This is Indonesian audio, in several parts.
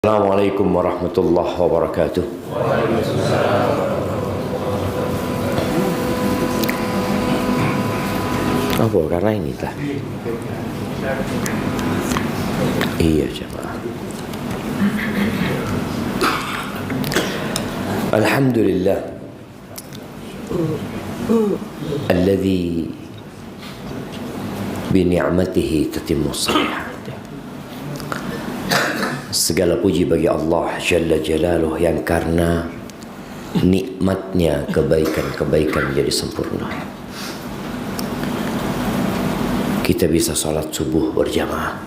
Assalamualaikum warahmatullahi wabarakatuh. Apa karena ini lah? Iya jemaah. Alhamdulillah alladzi bi ni'matihi tatimmus shalihat. Segala puji bagi Allah Jalla Jalaluh yang karena nikmatnya kebaikan-kebaikan jadi sempurna. Kita bisa sholat subuh berjamaah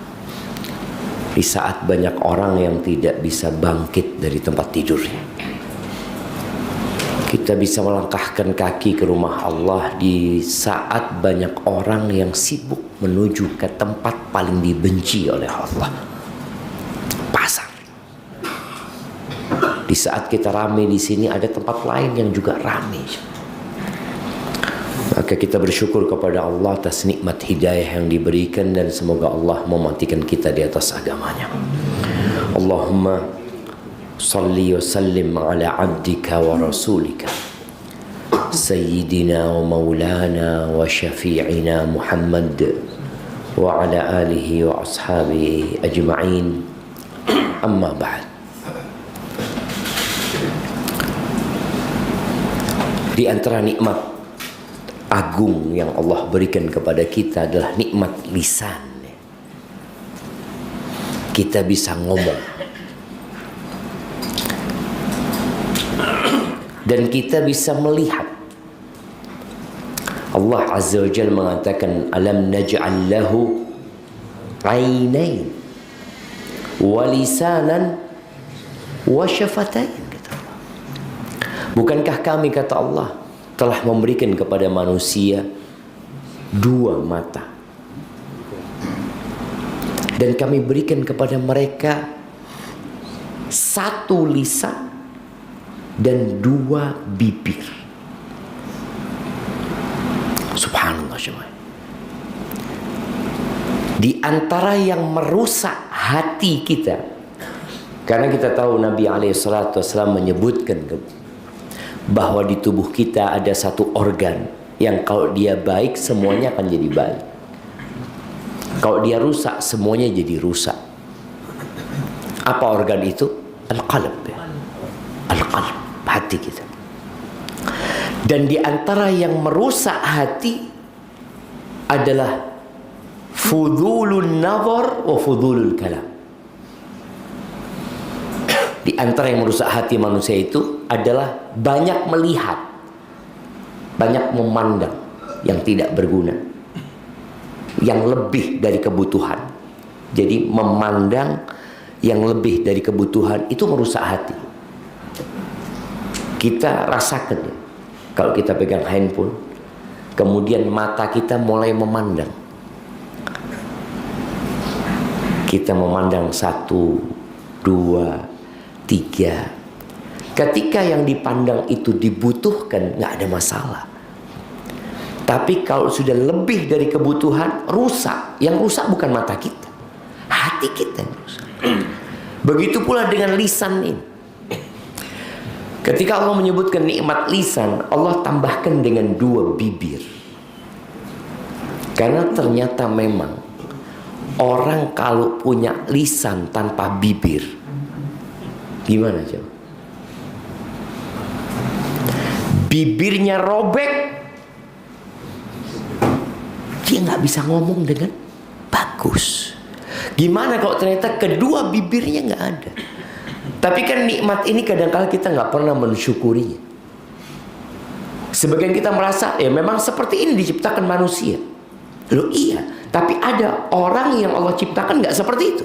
di saat banyak orang yang tidak bisa bangkit dari tempat tidurnya. Kita bisa melangkahkan kaki ke rumah Allah di saat banyak orang yang sibuk menuju ke tempat paling dibenci oleh Allah, pasar. Di saat kita ramai di sini ada tempat lain yang juga ramai. Maka kita bersyukur kepada Allah atas nikmat hidayah yang diberikan dan semoga Allah mematikan kita di atas agamanya. Allahumma salli wa sallim ala abdika wa rasulika sayyidina wa maulana wa syafi'ina Muhammad wa ala alihi wa ashabihi ajma'in. Amma ba'd. Di antara nikmat agung yang Allah berikan kepada kita adalah nikmat lisan. Kita bisa ngomong dan kita bisa melihat. Allah Azza wa Jalla mengatakan, alam naj'al lahu 'ainain wa lisanan wa syafatain. Bukankah kami, kata Allah, telah memberikan kepada manusia dua mata, dan kami berikan kepada mereka satu lisan dan dua bibir. Subhanallah jemaah. Di antara yang merusak hati kita, karena kita tahu Nabi SAW menyebutkan bahwa di tubuh kita ada satu organ yang kalau dia baik semuanya akan jadi baik, kalau dia rusak semuanya jadi rusak. Apa organ itu? Al-qalb. Al-qalb, hati kita. Dan di antara yang merusak hati adalah fudulun nazar wa fudulul kalam. Di antara yang merusak hati manusia itu adalah banyak melihat, banyak memandang yang tidak berguna, yang lebih dari kebutuhan. Jadi memandang yang lebih dari kebutuhan itu merusak hati. Kita rasakan ya, kalau kita pegang handphone, kemudian mata kita mulai memandang. Kita memandang 1, 2, 3. Ketika yang dipandang itu dibutuhkan, nggak ada masalah. Tapi kalau sudah lebih dari kebutuhan, rusak. Yang rusak bukan mata kita, hati kita yang rusak. Begitu pula dengan lisan ini. Ketika Allah menyebutkan nikmat lisan, Allah tambahkan dengan dua bibir. Karena ternyata memang orang kalau punya lisan tanpa bibir, gimana coba? Bibirnya robek, dia nggak bisa ngomong dengan bagus. Gimana kalau ternyata kedua bibirnya nggak ada? Tapi kan nikmat ini kadang-kala kita nggak pernah mensyukurinya. Sebagian kita merasa ya memang seperti ini diciptakan manusia. Loh iya, tapi ada orang yang Allah ciptakan nggak seperti itu.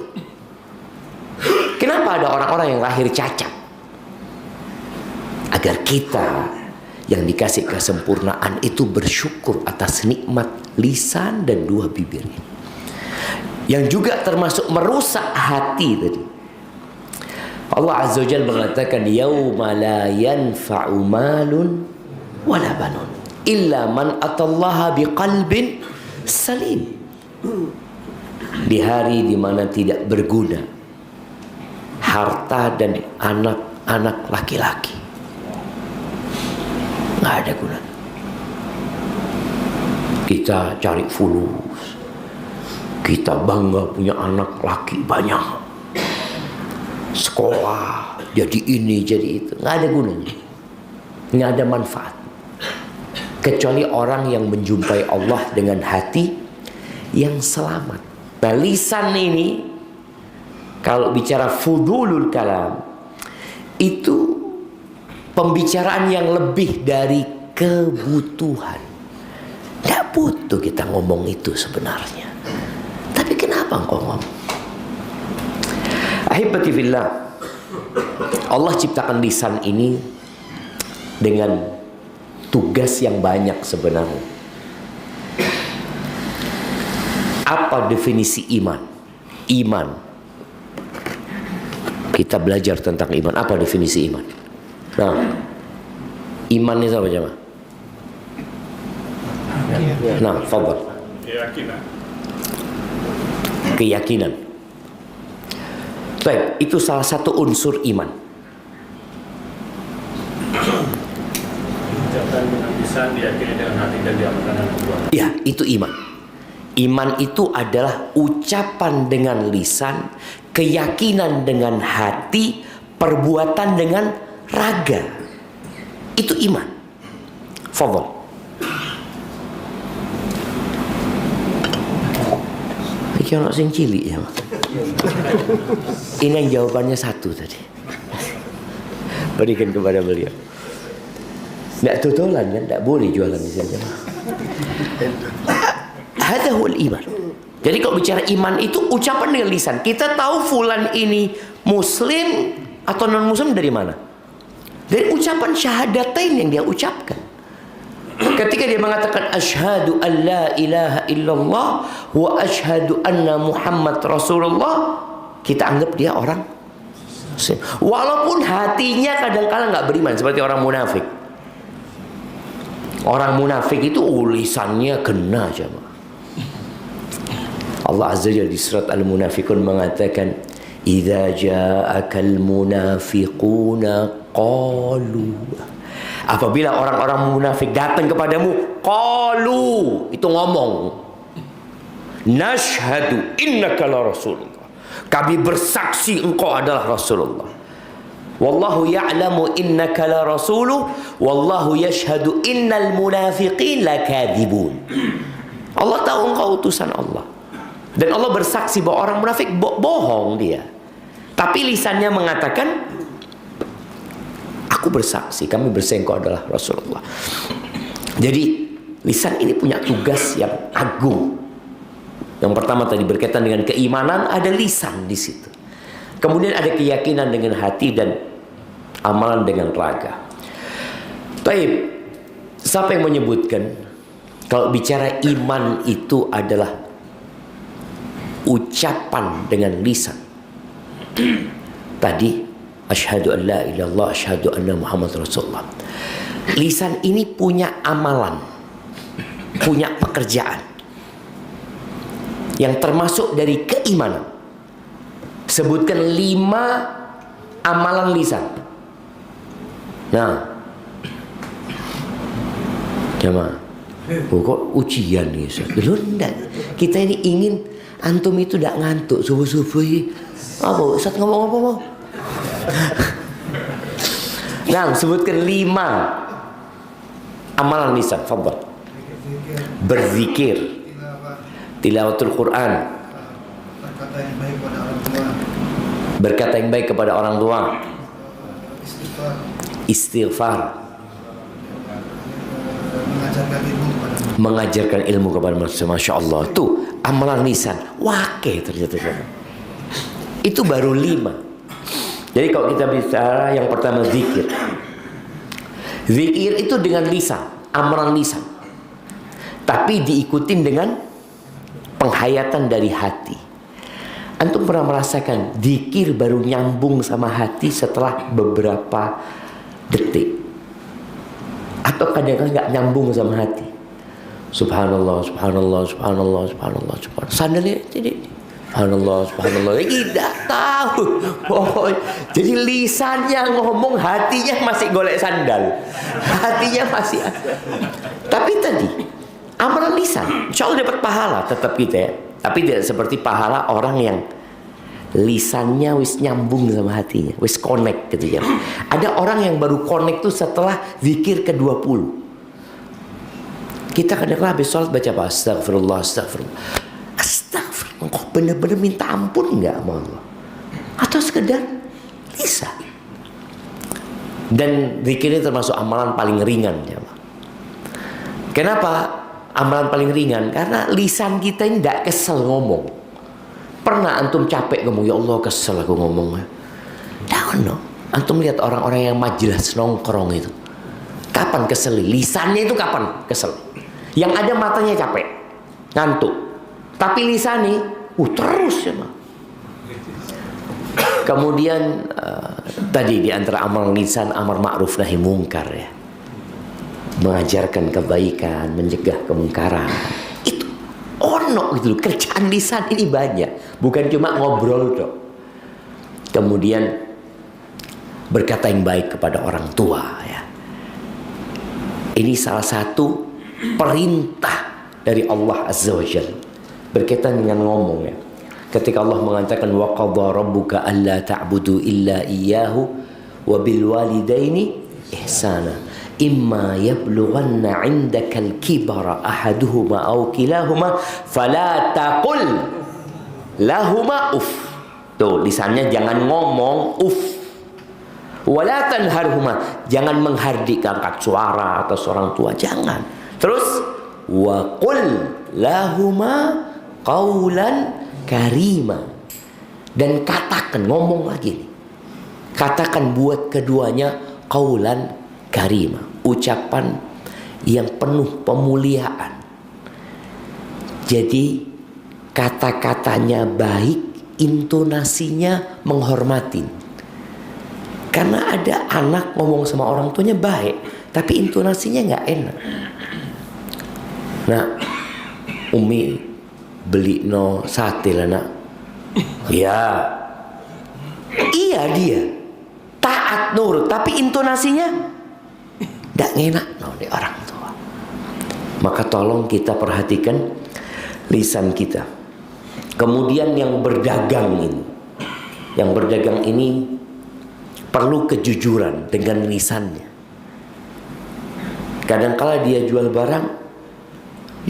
Kenapa ada orang-orang yang lahir cacat? Agar kita yang dikasih kesempurnaan itu bersyukur atas nikmat lisan dan dua bibirnya, yang juga termasuk merusak hati tadi. Allah Azza wa Jalla mengatakan, yauma la yanfa'u malun wala banun illa man atallaha biqalbin salim. Di hari di mana tidak berguna harta dan anak-anak laki-laki. Nggak ada gunanya. Kita cari fulus, kita bangga punya anak laki banyak, sekolah jadi ini jadi itu, nggak ada gunanya, nggak ada manfaat, kecuali orang yang menjumpai Allah dengan hati yang selamat. Nah, lisan ini kalau bicara fudulul kalam itu pembicaraan yang lebih dari kebutuhan. Gak butuh kita ngomong itu sebenarnya, tapi kenapa engkau ngomong? Ahibati fillah, Allah ciptakan lisan ini dengan tugas yang banyak sebenarnya. Apa definisi iman? Iman, kita belajar tentang iman. Apa definisi iman? Nah, iman itu apa jemaah? Nah, fadhal. Keyakinan. Baik, itu salah satu unsur iman. Ucapan dengan lisan, diyakini dengan hati dan diamalkan dengan perbuatan. Ya, itu iman. Iman itu adalah ucapan dengan lisan, keyakinan dengan hati, perbuatan dengan raga. Itu iman. Fadhal. Iki ono sing cilik ya. Ini yang jawabannya satu tadi. Berikan kepada beliau. Tidak tutulan kan, tidak boleh jualan di sini. Hadza huwal iman. Jadi kalau bicara iman itu ucapan dengan lisan. Kita tahu fulan ini muslim atau non muslim dari mana? Dari ucapan syahadatain yang dia ucapkan. Ketika dia mengatakan asyhadu an la ilaha illallah wa asyhadu anna Muhammad Rasulullah, kita anggap dia orang muslim. Walaupun hatinya kadang-kala nggak beriman seperti orang munafik. Orang munafik itu lisannya kena jemaah. Allah Azza wa Jalla di surat Al-Munafiqun mengatakan idza ja'akal munafiquna qalu, apabila orang-orang munafik datang kepadamu, qalu, itu ngomong, nashhadu innaka la rasulullah, kami bersaksi engkau adalah Rasulullah. Wallahu ya'lamu innaka la rasuluh wallahu yashhadu innal munafiqin lakadzibun. Allah tahu engkau utusan Allah. Dan Allah bersaksi bahwa orang munafik bohong dia. Tapi lisannya mengatakan, aku bersaksi, kami bersaksi engkau adalah Rasulullah. Jadi lisan ini punya tugas yang agung. Yang pertama tadi berkaitan dengan keimanan, ada lisan di situ. Kemudian ada keyakinan dengan hati dan amalan dengan raga. Taib, siapa yang menyebutkan kalau bicara iman itu adalah ucapan dengan lisan? Tadi asyhadu an la ilaha illallah, asyhadu anna Muhammad Rasulullah. Lisan ini punya amalan, punya pekerjaan yang termasuk dari keimanan. Sebutkan 5 amalan lisan. Nah, jemaah, kok ujian nih Ustaz? Belum enggak. Kita ini ingin antum itu tidak ngantuk subuh-subuh. Apa Ustaz ngomong apa mau? Nah, sebutkan 5 amalan lisan. Fadhal. Berzikir, tilawatul Quran, berkata yang baik kepada orang tua, istighfar, mengajarkan ilmu kepada manusia. Masya Allah, tuh amalan lisan. Wakil ternyata. Itu baru 5. Jadi kalau kita bicara yang pertama zikir. Zikir itu dengan lisan, amalan lisan. Tapi diikutin dengan penghayatan dari hati. Antum pernah merasakan zikir baru nyambung sama hati setelah beberapa detik? Atau kadang-kadang nggak nyambung sama hati? Subhanallah, subhanallah, subhanallah, subhanallah, subhanallah. Sandalnya jadi Subhanallah, subhanallah. Tidak tahu. Oh, jadi lisannya ngomong, hatinya masih golek sandal. Hatinya masih. Tapi tadi amalan lisan, insya Allah dapat pahala tetap kita ya. Tapi tidak seperti pahala orang yang lisannya wis nyambung sama hatinya, wis connect gitu ya. Ada orang yang baru connect tuh setelah zikir ke-20. Kita kadang-kadang habis sholat baca apa? Astagfirullah, astagfirullah. Astagfirullah. Kok bener-bener minta ampun nggak sama Allah? Atau sekedar lisan. Dan zikir ini termasuk amalan paling ringan ya. Kenapa amalan paling ringan? Karena lisan kita ini tidak kesel ngomong. Pernah antum capek ngomong, ya Allah kesel aku ngomongnya. Jangan no. Antum lihat orang-orang yang majelis nongkrong itu. Kapan kesel? Lisannya itu kapan kesel? Yang ada matanya capek, ngantuk. Tapi lisannya, terus ya. Kemudian tadi di antara amal lisan, amar ma'ruf nahi mungkar ya. Mengajarkan kebaikan, mencegah kemungkaran. Itu ono gitu loh. Kerjaan lisan ini banyak, bukan cuma ngobrol dok. Kemudian berkata yang baik kepada orang tua ya. Ini salah satu perintah dari Allah Azza wa Jalla berkaitan dengan ngomong ya. Ketika Allah mengatakan wa qadha rabbuka alla ta'budu illa iyyahu wa bil walidaini ihsana imma yablughanna 'indakal kibara ahaduhuma aw kilahuma fala taqul lahuma uff. Tuh lisannya jangan ngomong uff. Wala tanharhuma, jangan menghardik, angkat suara atas orang tua, jangan. Terus wa qul lahuma qaulan karima, dan katakan, ngomong lagi nih, katakan buat keduanya qaulan karima, ucapan yang penuh pemuliaan. Jadi kata-katanya baik, intonasinya menghormatin. Karena ada anak ngomong sama orang tuanya baik, tapi intonasinya nggak enak. Nah, Umi beli no sate lah nak. Ya, iya dia taat nurut, tapi intonasinya nggak enak no di orang tua. Maka tolong kita perhatikan lisan kita. Kemudian yang berdagang ini perlu kejujuran dengan lisannya. Kadang-kala dia jual barang,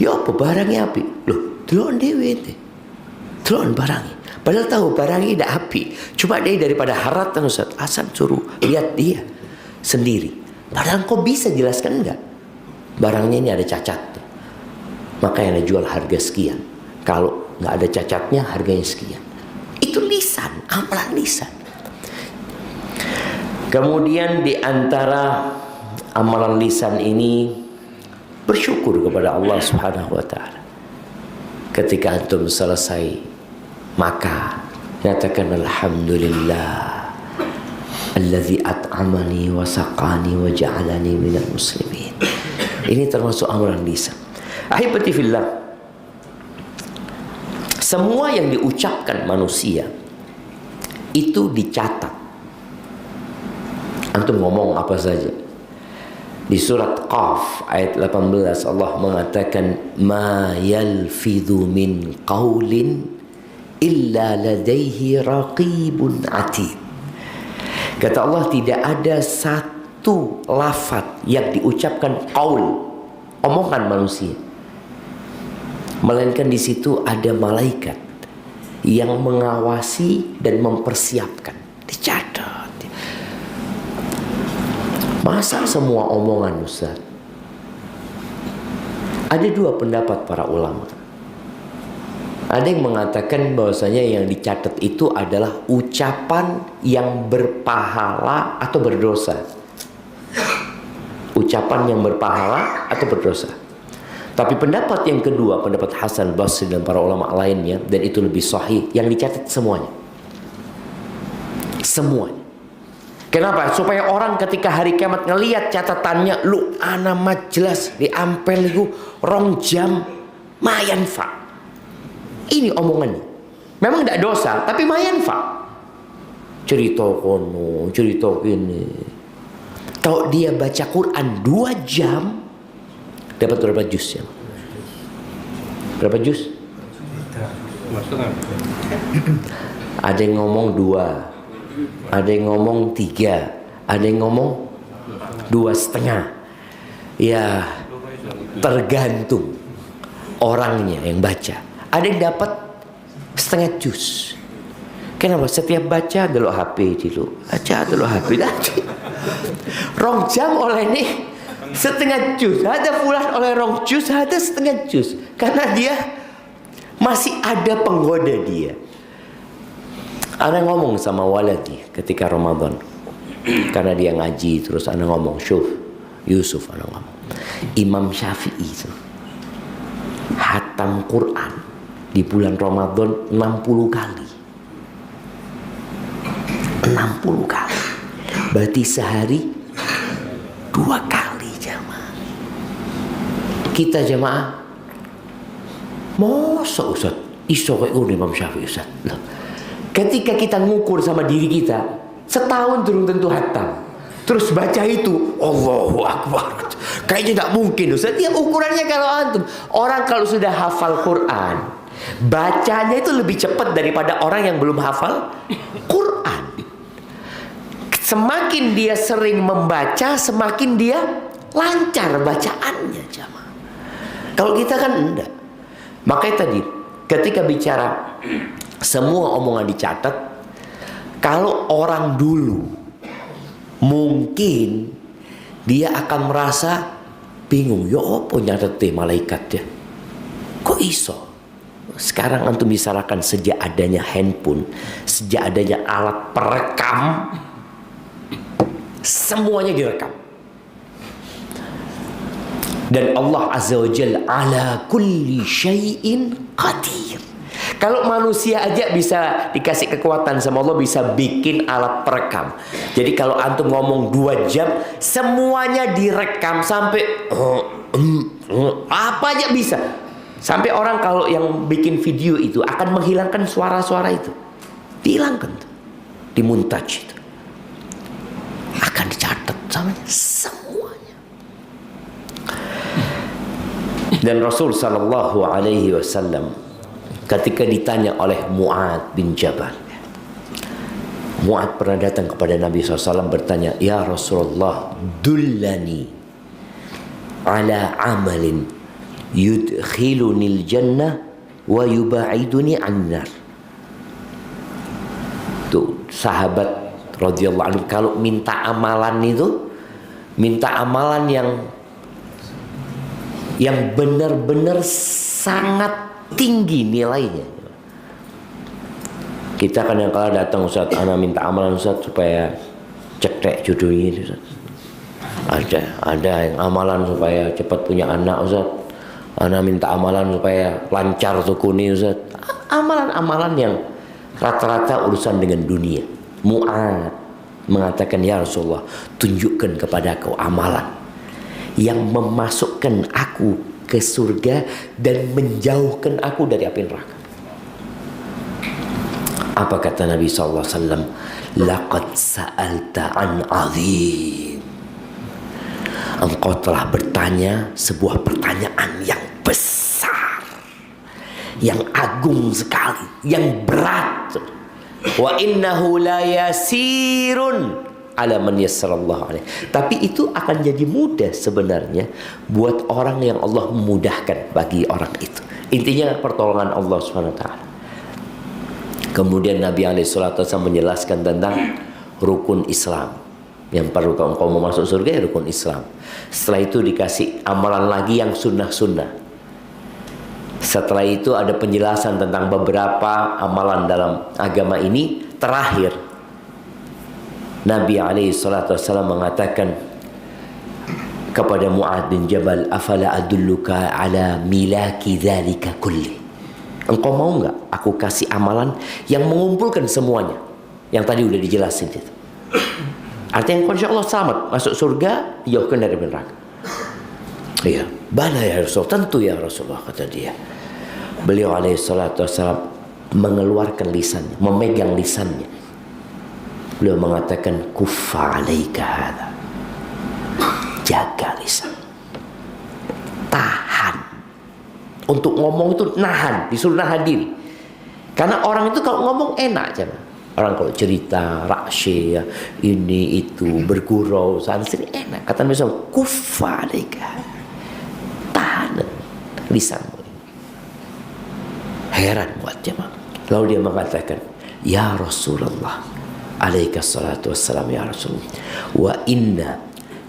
ya apa barangnya api? Loh, delok dhewe teh. Delok barangnya. Padahal tahu barangnya tidak api. Cuma dia daripada haratan Ustaz, asal suruh lihat dia sendiri. Padahal kau bisa jelaskan enggak? Barangnya ini ada cacat. Makanya jual harga sekian. Kalau nggak ada cacatnya harganya sekian. Itu lisan, amalan lisan. Kemudian di antara amalan lisan ini bersyukur kepada Allah Subhanahu wa taala. Ketika antum selesai makan, nyatakan alhamdulillah allazi at'amani wa saqani wa ja'alani minal muslimin. Ini termasuk amalan lisan. Ahibati fillah, semua yang diucapkan manusia itu dicatat. Antum ngomong apa saja. Di surat Qaf ayat 18 Allah mengatakan ma yalfidhu min qaulin illa ladaihi raqibun atid. Kata Allah, tidak ada satu lafaz yang diucapkan qaul, omongan manusia, melainkan di situ ada malaikat yang mengawasi dan mempersiapkan, dicatat. Masa semua omongan Ustaz? Ada dua pendapat para ulama. Ada yang mengatakan bahwasanya yang dicatat itu adalah ucapan yang berpahala atau berdosa. Ucapan yang berpahala atau berdosa. Tapi pendapat yang kedua, pendapat Hasan Basri dan para ulama lainnya, dan itu lebih sahih, yang dicatat semuanya. Semuanya. Kenapa? Supaya orang ketika hari kiamat ngelihat catatannya, lu ana jelas diampel itu 2 jam mayan fa. Ini omongannya. Memang tidak dosa, tapi mayanfa. Cerita kono, cerita gini. Kalau dia baca Quran 2 jam, dapat berapa juz ya? Berapa juz? Ada yang ngomong 2, ada yang ngomong 3, ada yang ngomong 2,5. Ya, tergantung orangnya yang baca. Ada yang dapat setengah juz. Kenapa? Setiap baca delok HP dulu, baca delok HP tadi. 2 jam oleh nih setengah juz, ada pula oleh 2 juz, ada setengah juz. Karena dia masih ada penggoda dia. Ana ngomong sama waladi ketika Ramadan, karena dia ngaji terus ana ngomong, "Syuf, Yusuf," ana ngomong, Imam Syafi'i itu hatam Quran di bulan Ramadan 60 kali. 60 kali. Berarti sehari 2 kali jamaah. Kita jamaah, masa Ustaz iso kayak Imam Syafi'i Ustaz? Loh, ketika kita ngukur sama diri kita, setahun belum tentu hatam. Terus baca itu, Allahu Akbar. Kayaknya tidak mungkin Ustaz. Ya ukurannya kalau antum. Orang kalau sudah hafal Quran, bacanya itu lebih cepat daripada orang yang belum hafal Quran. Semakin dia sering membaca, semakin dia lancar bacaannya jamaah. Kalau kita kan enggak. Makanya tadi ketika bicara semua omongan dicatat, kalau orang dulu mungkin dia akan merasa bingung, ya apa nyatet malaikat ya? Kok iso? Sekarang antum bicarakan sejak adanya handphone, sejak adanya alat perekam, semuanya direkam. Dan Allah Azza wa Jalla ala kulli syai'in qadir. Kalau manusia aja bisa dikasih kekuatan sama Allah, bisa bikin alat perekam. Jadi kalau antum ngomong 2 jam, semuanya direkam sampai apa aja bisa. Sampai orang kalau yang bikin video itu akan menghilangkan suara-suara itu. Dihilangkan tuh. Dimuntaj itu. Akan dicatat sama semuanya. Dan Rasul sallallahu alaihi wasallam ketika ditanya oleh Mu'ad bin Jabal, Mu'ad pernah datang kepada Nabi SAW bertanya, "Ya Rasulullah, dullani ala amalin yudkhilunil jannah wa yuba'iduni annar." Tuh sahabat radhiyallahu anhu kalau minta amalan itu, minta amalan yang benar-benar sangat tinggi nilainya. Kita kadang-kala datang, Ustaz, ana minta amalan Ustaz supaya cetek jodohnya itu Ustaz. Ada yang amalan supaya cepat punya anak Ustaz. Ana minta amalan supaya lancar tukuni Ustaz. Amalan-amalan yang rata-rata urusan dengan dunia. Mu'ad mengatakan, "Ya Rasulullah, tunjukkan kepada aku amalan yang memasukkan aku ke surga dan menjauhkan aku dari api neraka." Apa kata Nabi SAW? "Laqad sa'alta an azim." Engkau telah bertanya sebuah pertanyaan yang besar, yang agung sekali, yang berat. Wa innahu la yasirun ala man yassarallahu alaih. Tapi itu akan jadi mudah sebenarnya buat orang yang Allah memudahkan bagi orang itu. Intinya pertolongan Allah SWT. Kemudian Nabi SAW menjelaskan tentang rukun Islam. Yang perlu kalau engkau mau masuk surga ya rukun Islam. Setelah itu dikasih amalan lagi yang sunnah-sunnah. Setelah itu ada penjelasan tentang beberapa amalan dalam agama ini. Terakhir Nabi SAW mengatakan kepada Mu'ad bin Jabal, "Afala adulluka ala milaki dzalika kulli." Engkau mau enggak aku kasih amalan yang mengumpulkan semuanya yang tadi udah dijelasin itu. Artinya insya Allah selamat masuk surga, jauhkan dari neraka. Iya, bala ya Rasul, tentu ya Rasulullah, kata dia. Beliau alaihissalatu wassalam mengeluarkan lisannya, memegang lisannya. Beliau mengatakan, kuffa alaika hadza. Jaga lisan. Tahan. Untuk ngomong itu nahan, disuruh nahan diri. Karena orang itu kalau ngomong enak aja. Orang kalau cerita, rakshe, ya, ini itu, bergurau, sana sini enak. Kata Nabi SAW, kuffa alaika. Tahan lisanmu. Heran buat jemaah. Lalu dia mengatakan, ya Rasulullah, alaika salatu wassalam ya Rasulullah, wa inna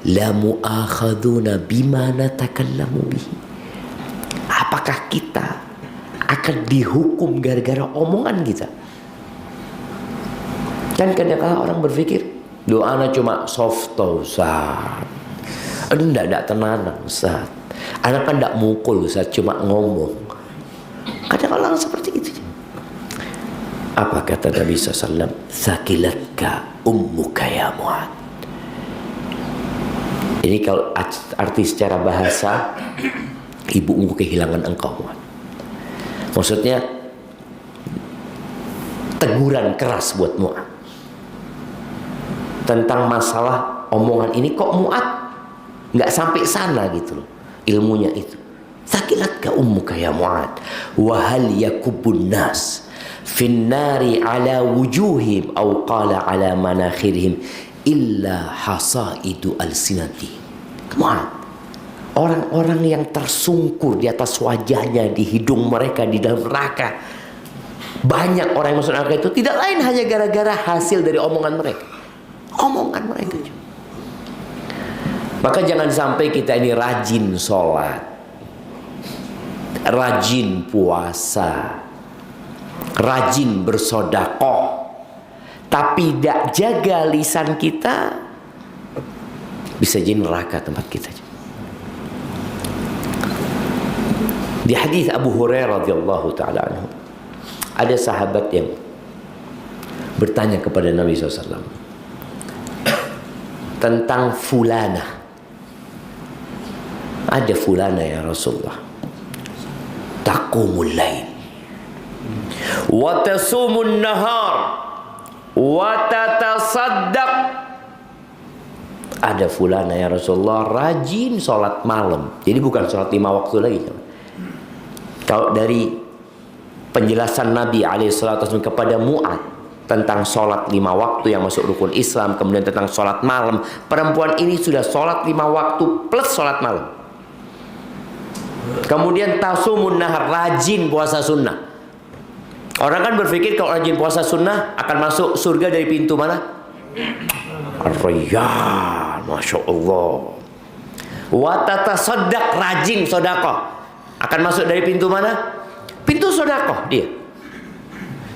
la mu'akhaduna bima natakallamu bihi. Apakah kita akan dihukum gara-gara omongan kita? Kan kadang-kadang orang berpikir, doanya cuma soft Ustaz. Enggak tenang Ustaz. Anak kan enggak mukul Ustaz, cuma ngomong. Kadang-kadang seperti itu. Apa kata Nabi SAW? Sakilatka ummuka ya Mu'ad. Ini kalau arti secara bahasa, ibumu kehilangan engkau Mu'ad. Maksudnya teguran keras buat Mu'ad tentang masalah omongan ini. Kok Mu'ad nggak sampai sana gitu loh ilmunya itu. Sakilatka ummuka ya Mu'ad wa hal yakubun nas finnari ala wujuhim au qala ala manakhirihim illa hasaidu alsinati. Mu'ad, orang-orang yang tersungkur di atas wajahnya, di hidung mereka, di dalam neraka, banyak orang yang masuk neraka itu tidak lain hanya gara-gara hasil dari omongan mereka. Omongan mereka. Maka jangan sampai kita ini rajin sholat, rajin puasa, rajin bersodakoh, tapi tidak jaga lisan kita, bisa jadi neraka tempat kita. Di hadis Abu Hurairah radhiyallahu taala anhu, ada sahabat yang bertanya kepada Nabi SAW tentang fulana. Ada fulana ya Rasulullah, taqumul lail wa tasumun nahar wa tatasaddaq. Ada fulana ya Rasulullah rajin sholat malam. Jadi bukan sholat 5 waktu lagi. Kalau dari penjelasan Nabi SAW kepada Mu'ad tentang sholat 5 waktu yang masuk rukun Islam, kemudian tentang sholat malam, perempuan ini sudah sholat 5 waktu plus sholat malam. Kemudian tasumun nahar, rajin puasa sunnah. Orang kan berpikir kalau rajin puasa sunnah akan masuk surga dari pintu mana? Ar-Rayyan, Masya Allah. Wa tatasaddaq, rajin sodakoh, akan masuk dari pintu mana? Pintu sodakoh dia.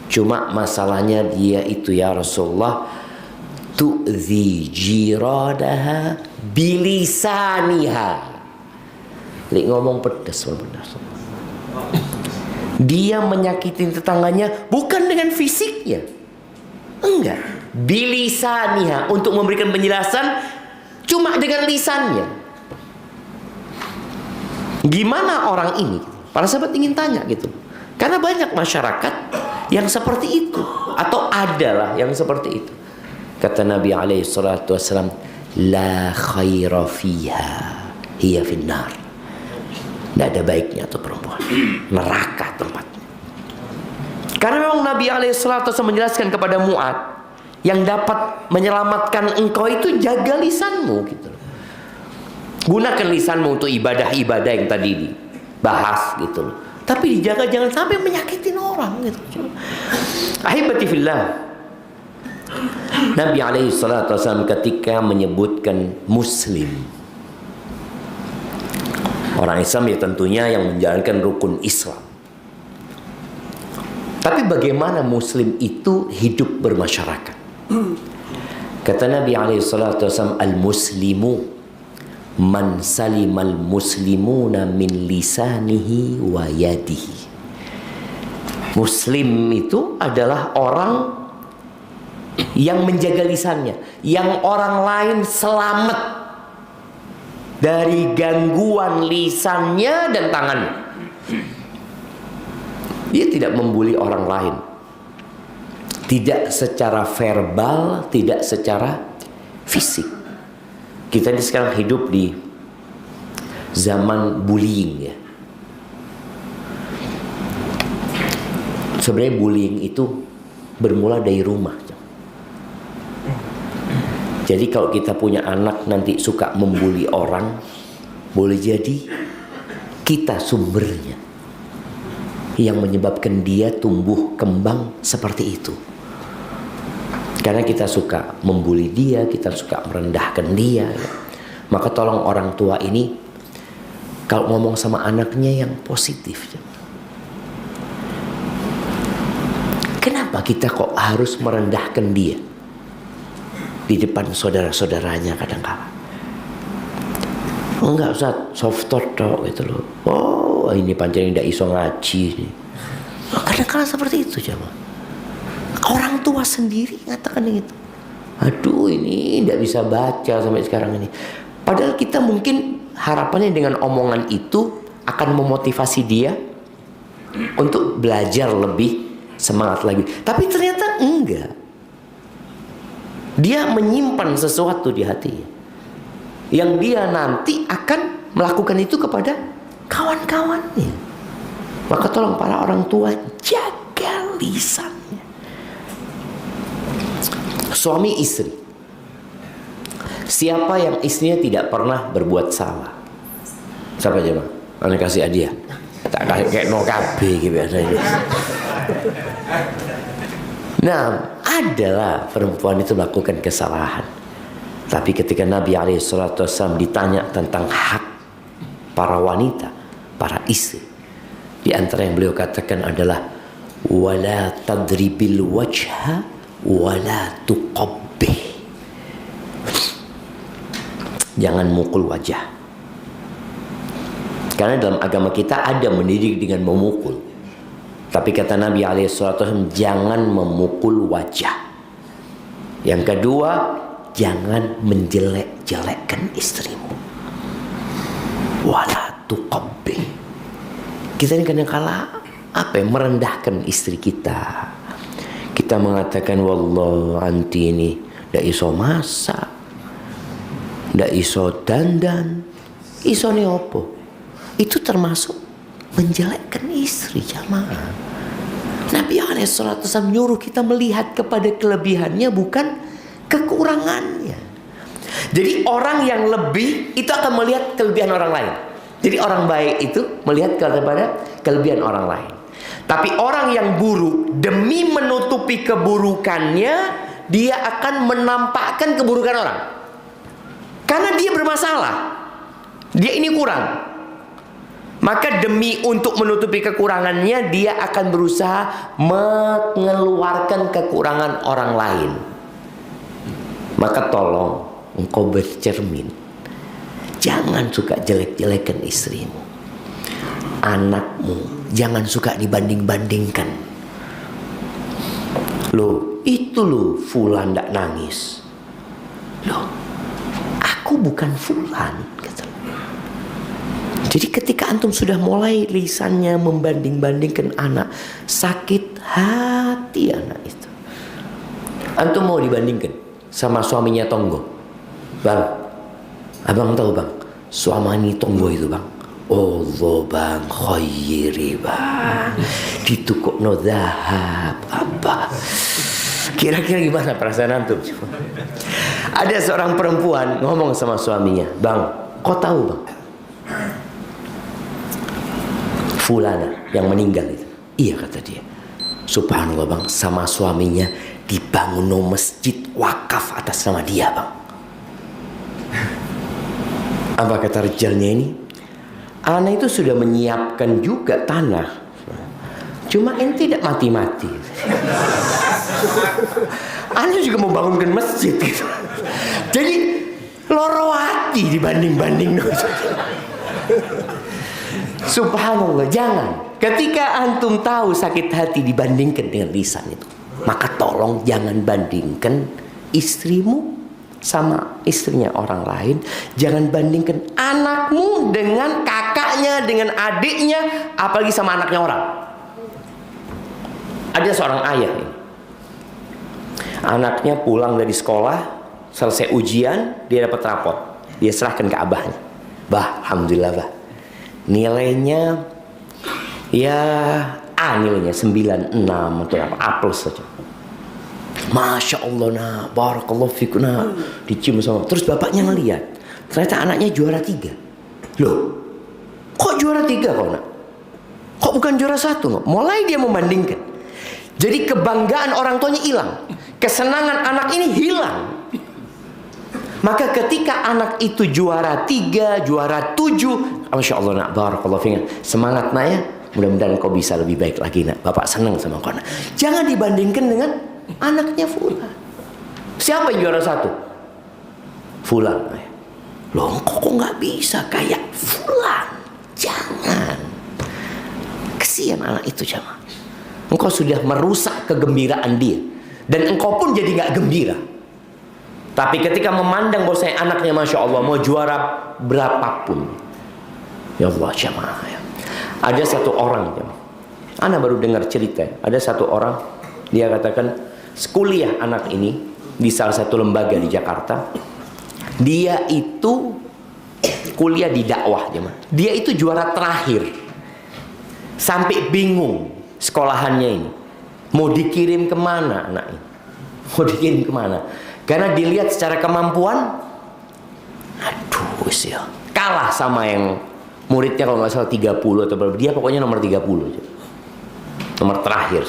Cuma masalahnya dia itu ya Rasulullah, tu'zi jiradaha bilisaniha. Lik ngomong pedas benar. Dia menyakitin tetangganya bukan dengan fisiknya, enggak, bilisaniha, untuk memberikan penjelasan cuma dengan lisannya. Gimana orang ini? Para sahabat ingin tanya gitu, karena banyak masyarakat yang seperti itu, atau adalah yang seperti itu. Kata Nabi SAW, la khaira fiha hiya finnar. Tidak ada baiknya tuh perempuan, neraka tempatnya. Karena memang Nabi SAW menjelaskan kepada Mu'ad, yang dapat menyelamatkan engkau itu jaga lisanmu gitu. Gunakan lisanmu untuk ibadah-ibadah yang tadi dibahas gitu loh. Tapi dijaga jangan sampai menyakitin orang gitu. Ahibati fillah, Nabi SAW ketika menyebutkan muslim, orang Islam ya tentunya yang menjalankan rukun Islam. Tapi bagaimana muslim itu hidup bermasyarakat? Kata Nabi SAW, al-muslimu man salimal muslimuna min lisanihi wa yadihi. Muslim itu adalah orang yang menjaga lisannya, yang orang lain selamat dari gangguan lisannya dan tangannya. Dia tidak membuli orang lain. Tidak secara verbal, tidak secara fisik. Kita ini sekarang hidup di zaman bullying ya. Sebenarnya bullying itu bermula dari rumah. Jadi kalau kita punya anak nanti suka membuli orang, boleh jadi kita sumbernya yang menyebabkan dia tumbuh kembang seperti itu. Karena kita suka membuli dia, kita suka merendahkan dia ya. Maka tolong orang tua ini kalau ngomong sama anaknya yang positif ya. Kenapa kita kok harus merendahkan dia di depan saudara-saudaranya kadang-kala? Enggak usah soft talk gitu loh. Oh ini pancen tidak iso ngaji nih. Kadang-kala seperti itu jemaah. Orang tua sendiri ngatakan gitu. Aduh ini tidak bisa baca sampai sekarang ini. Padahal kita mungkin harapannya dengan omongan itu akan memotivasi dia untuk belajar lebih semangat lagi. Tapi ternyata enggak. Dia menyimpan sesuatu di hatinya yang dia nanti akan melakukan itu kepada kawan-kawannya. Maka tolong para orang tua jaga lisannya. Suami istri, siapa yang istrinya tidak pernah berbuat salah? Siapa aja bang? Anda kasih hadiah. Tak kayak no KB gitu biasanya. Nah, adalah perempuan itu melakukan kesalahan. Tapi ketika Nabi SAW ditanya tentang hak para wanita, para istri, di antara yang beliau katakan adalah wala tadribil wajha wala tuqabbih. Jangan mukul wajah. Karena dalam agama kita ada mendidik dengan memukul. Tapi kata Nabi SAW, jangan memukul wajah. Yang kedua, jangan menjelek-jelekkan istrimu. Wala tuqabbih. Kita ini kadang-kala merendahkan istri kita. Kita mengatakan wallah anti ini ndak iso masak, ndak iso dandan, iso ne opo. Itu termasuk menjelekkan istri jamaah. Nabi SAW nyuruh kita melihat kepada kelebihannya bukan kekurangannya. Jadi orang yang lebih itu akan melihat kelebihan orang lain. Jadi orang baik itu melihat kepada kelebihan orang lain. Tapi orang yang buruk demi menutupi keburukannya, dia akan menampakkan keburukan orang. Karena dia bermasalah. Dia ini kurang. Maka demi untuk menutupi kekurangannya, dia akan berusaha mengeluarkan kekurangan orang lain. Maka tolong engkau bercermin. Jangan suka jelek-jelekan istrimu. Anakmu jangan suka dibanding-bandingkan. Loh, itu loh fulan ndak nangis. Loh, aku bukan fulan. Jadi ketika antum sudah mulai lisannya membanding-bandingkan anak, sakit hati anak itu. Antum mau dibandingkan sama suaminya Tonggo. Bang, abang tahu bang, suami Tonggo itu bang. Allah bang, khairi bang. Ditukukno zahab apa? Kira-kira gimana perasaan antum? Ada seorang perempuan ngomong sama suaminya, bang, kau tahu bang? Fulana yang meninggal itu. Iya kata dia. Subhanallah bang, sama suaminya dibangun masjid wakaf atas nama dia bang. Apa kata rijalnya ini? Ana itu sudah menyiapkan juga tanah. Cuma ente tidak mati-mati. Ana juga mau bangunkan masjid gitu. Jadi loro hati dibanding-banding. Subhanallah, jangan. Ketika antum tahu sakit hati dibandingkan dengan lisan itu, maka tolong jangan bandingkan istrimu sama istrinya orang lain. Jangan bandingkan anakmu dengan kakaknya, dengan adiknya, apalagi sama anaknya orang. Ada seorang ayah ini. Anaknya pulang dari sekolah, selesai ujian, dia dapat rapot. Dia serahkan ke abahnya. Bah, alhamdulillah bah. Nilainya ya A nilainya 96 atau apa, A plus saja. Masya Allah nak, barakallahu fikum nak, dicium sama. Terus bapaknya ngeliat, ternyata anaknya juara 3. Loh, kok juara 3 kok nak? Kok bukan juara 1 kok? Mulai dia membandingkan. Jadi kebanggaan orang tuanya hilang, kesenangan anak ini hilang. Maka ketika anak itu juara 3, juara 7, Masya Allah nak, barakallahu fikum, semangat nak ya. Mudah-mudahan kau bisa lebih baik lagi nak. Bapak senang sama kau nak. Jangan dibandingkan dengan anaknya Fulan. Siapa yang juara 1? Fulan. Loh kok nggak bisa kayak Fulan? Jangan. Kesian anak itu jamaah. Engkau sudah merusak kegembiraan dia. Dan engkau pun jadi nggak gembira. Tapi ketika memandang bahwa saya anaknya Masya Allah mau juara berapapun. Ya Allah jamaah ya. Ada satu orang, Ana baru dengar cerita. Ada satu orang, dia katakan kuliah anak ini di salah satu lembaga di Jakarta. Dia itu kuliah di dakwah, dia itu juara terakhir. Sampai bingung sekolahannya ini. Mau dikirim kemana anak ini? Mau dikirim kemana? Karena dilihat secara kemampuan, aduh sih, kalah sama yang muridnya kalau nggak salah 30 atau berapa. Dia pokoknya nomor 30. Nomor terakhir.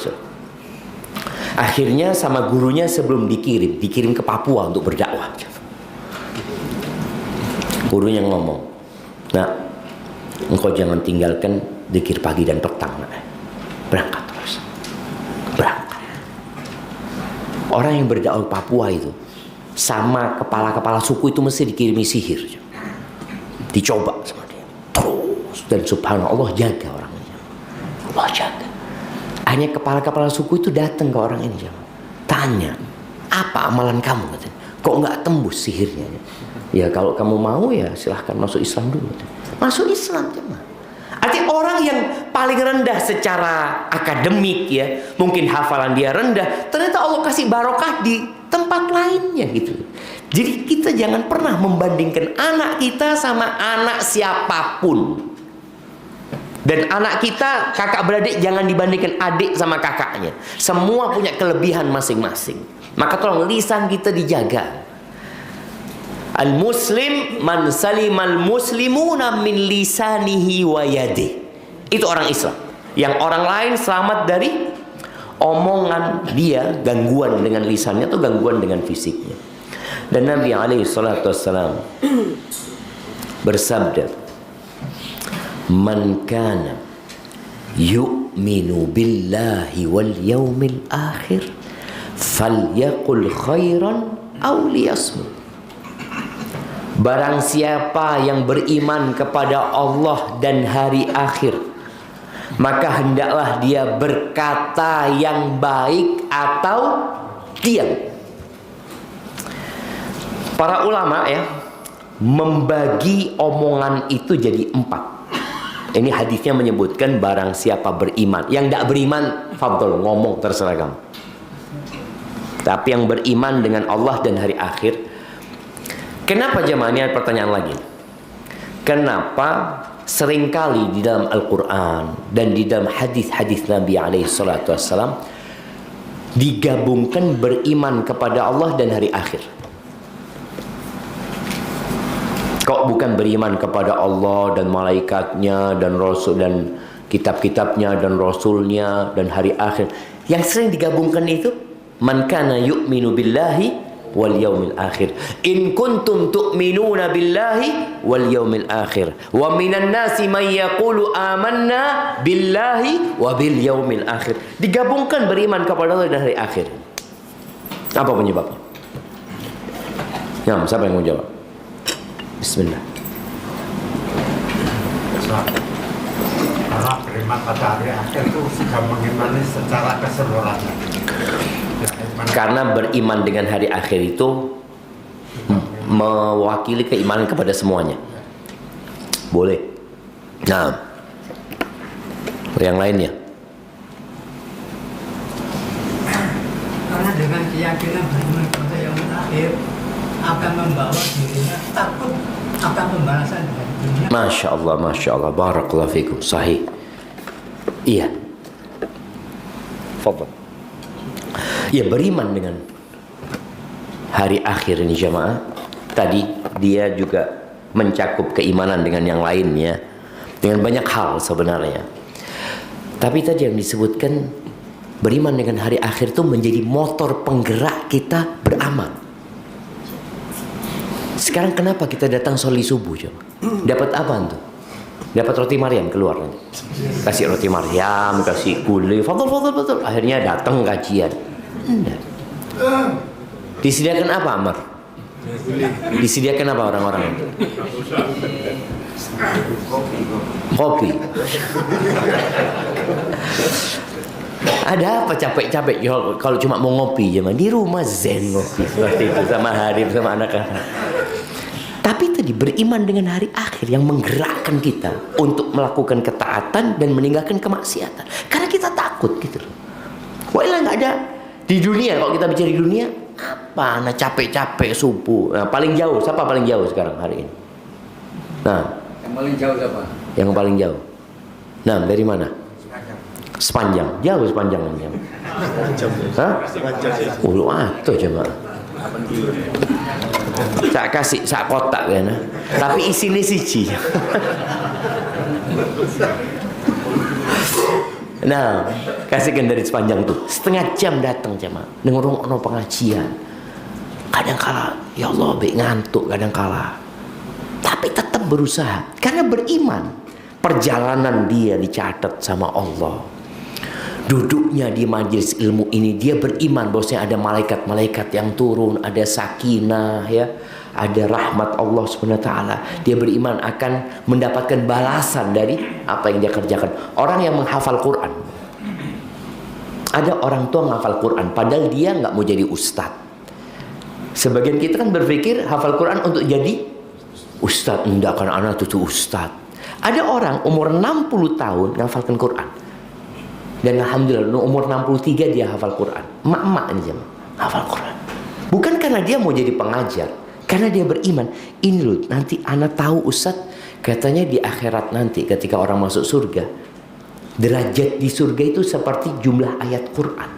Akhirnya sama gurunya sebelum dikirim ke Papua untuk berdakwah. Gurunya ngomong, nah, engkau jangan tinggalkan zikir pagi dan petang. Nah. Berangkat terus. Berangkat. Orang yang berdakwah Papua itu sama kepala-kepala suku itu mesti dikirimi sihir. Dicoba sama dia. Terus. Dan subhanallah jaga orangnya. Allah jaga. Hanya kepala-kepala suku itu datang ke orang ini. Tanya, apa amalan kamu? Kok nggak tembus sihirnya? Ya kalau kamu mau ya silahkan masuk Islam dulu. Masuk Islam. Artinya orang yang paling rendah secara akademik ya, mungkin hafalan dia rendah, ternyata Allah kasih barokah di tempat lainnya gitu. Jadi kita jangan pernah membandingkan anak kita sama anak siapapun. Dan anak kita, kakak beradik, jangan dibandingkan adik sama kakaknya. Semua punya kelebihan masing-masing. Maka tolong lisan kita dijaga. Al-muslim man salimal muslimuna min lisanihi wa yadihi. Itu orang Islam. Yang orang lain selamat dari omongan dia, gangguan dengan lisannya atau gangguan dengan fisiknya. Dan Nabi SAW bersabda, man kana yu'minu billahi wal yawmil akhir falyaqul khairan aw liyasmut. Barang siapa yang beriman kepada Allah dan hari akhir, maka hendaklah dia berkata yang baik atau diam. Para ulama ya membagi omongan itu jadi 4. Ini hadisnya menyebutkan barang siapa beriman. Yang tidak beriman, fadl, ngomong terserah kamu. Tapi yang beriman dengan Allah dan hari akhir. Kenapa jemaah, ini ada pertanyaan lagi. Kenapa seringkali di dalam Al-Quran dan di dalam hadis-hadis Nabi SAW digabungkan beriman kepada Allah dan hari akhir? Kok bukan beriman kepada Allah dan malaikatnya dan rasul dan kitab-kitabnya dan rasulnya dan hari akhir? Yang sering digabungkan itu man kana yu'minu billahi wal yaumil akhir. In kuntum tu'minuna billahi wal yaumil akhir. Wa minan nasi may yaqulu amanna billahi wa bil yaumil akhir. Digabungkan beriman kepada Allah dan hari akhir. Apa penyebabnya? Ya, siapa yang mau jawab? Bismillah. Karena beriman pada hari akhir itu sudah mengimani secara keseluruhan. Karena beriman dengan hari akhir itu mewakili keimanan kepada semuanya. Boleh. Nah, yang lainnya. keyakinan beriman pada yang akhir akan membawa dirinya takut akan pembalasan dari dunia. Masya Allah, barakallahu fikum, sahih. Iya. Fadhal. Ya, beriman dengan hari akhir ini jamaah. Tadi dia juga mencakup keimanan dengan yang lainnya, dengan banyak hal sebenarnya. Tapi tadi yang disebutkan beriman dengan hari akhir itu menjadi motor penggerak kita beramal. Sekarang kenapa kita datang sholat subuh coba? Dapat apa tuh? Dapat roti Maryam keluar nanti. Kasih roti Maryam, kasih gulai, fadl. Akhirnya datang kajian. Enggak. Disediakan apa Amar? Disediakan apa orang-orang itu? Kopi. Ada apa capek-capek kalau cuma mau ngopi aja, di rumah zen ngopi seperti itu sama Harif sama anak-anak. Tapi tadi beriman dengan hari akhir yang menggerakkan kita untuk melakukan ketaatan dan meninggalkan kemaksiatan. Karena kita takut gitu loh. Wah, nggak ada di dunia. Kalau kita bicara di dunia, apa? Nah, capek-capek subuh. Nah, paling jauh siapa paling jauh sekarang hari ini? Nah, Yang paling jauh siapa? yang paling jauh. Nah, dari mana? Sepanjang. Jauh sepanjang jam. Hah? Oh, lu atuh jemaah. Sak kasih sak kotak kan. Tapi isine siji. Nah, kasihkan dari sepanjang tuh. Setengah jam datang jemaah. Dengar pengajian. Kadang kala ya Allah ngantuk kadang kala. Tapi tetap berusaha karena beriman. Perjalanan dia dicatat sama Allah. Duduknya di majelis ilmu ini dia beriman bahwasanya ada malaikat-malaikat yang turun, ada sakinah ya, ada rahmat Allah Subhanahu wa taala. Dia beriman akan mendapatkan balasan dari apa yang dia kerjakan. Orang yang menghafal Quran. Ada orang tua menghafal Quran padahal dia nggak mau jadi ustadz. Sebagian kita kan berpikir hafal Quran untuk jadi ustadz, enggak kan anak tuh ustadz. Ada orang umur 60 tahun menghafalkan Quran. Dan alhamdulillah umur 63 dia hafal Quran. Emak-emak aja hafal Quran. Bukan karena dia mau jadi pengajar, karena dia beriman. Ini loh, nanti anak tahu Ustaz, katanya di akhirat nanti ketika orang masuk surga, derajat di surga itu seperti jumlah ayat Quran.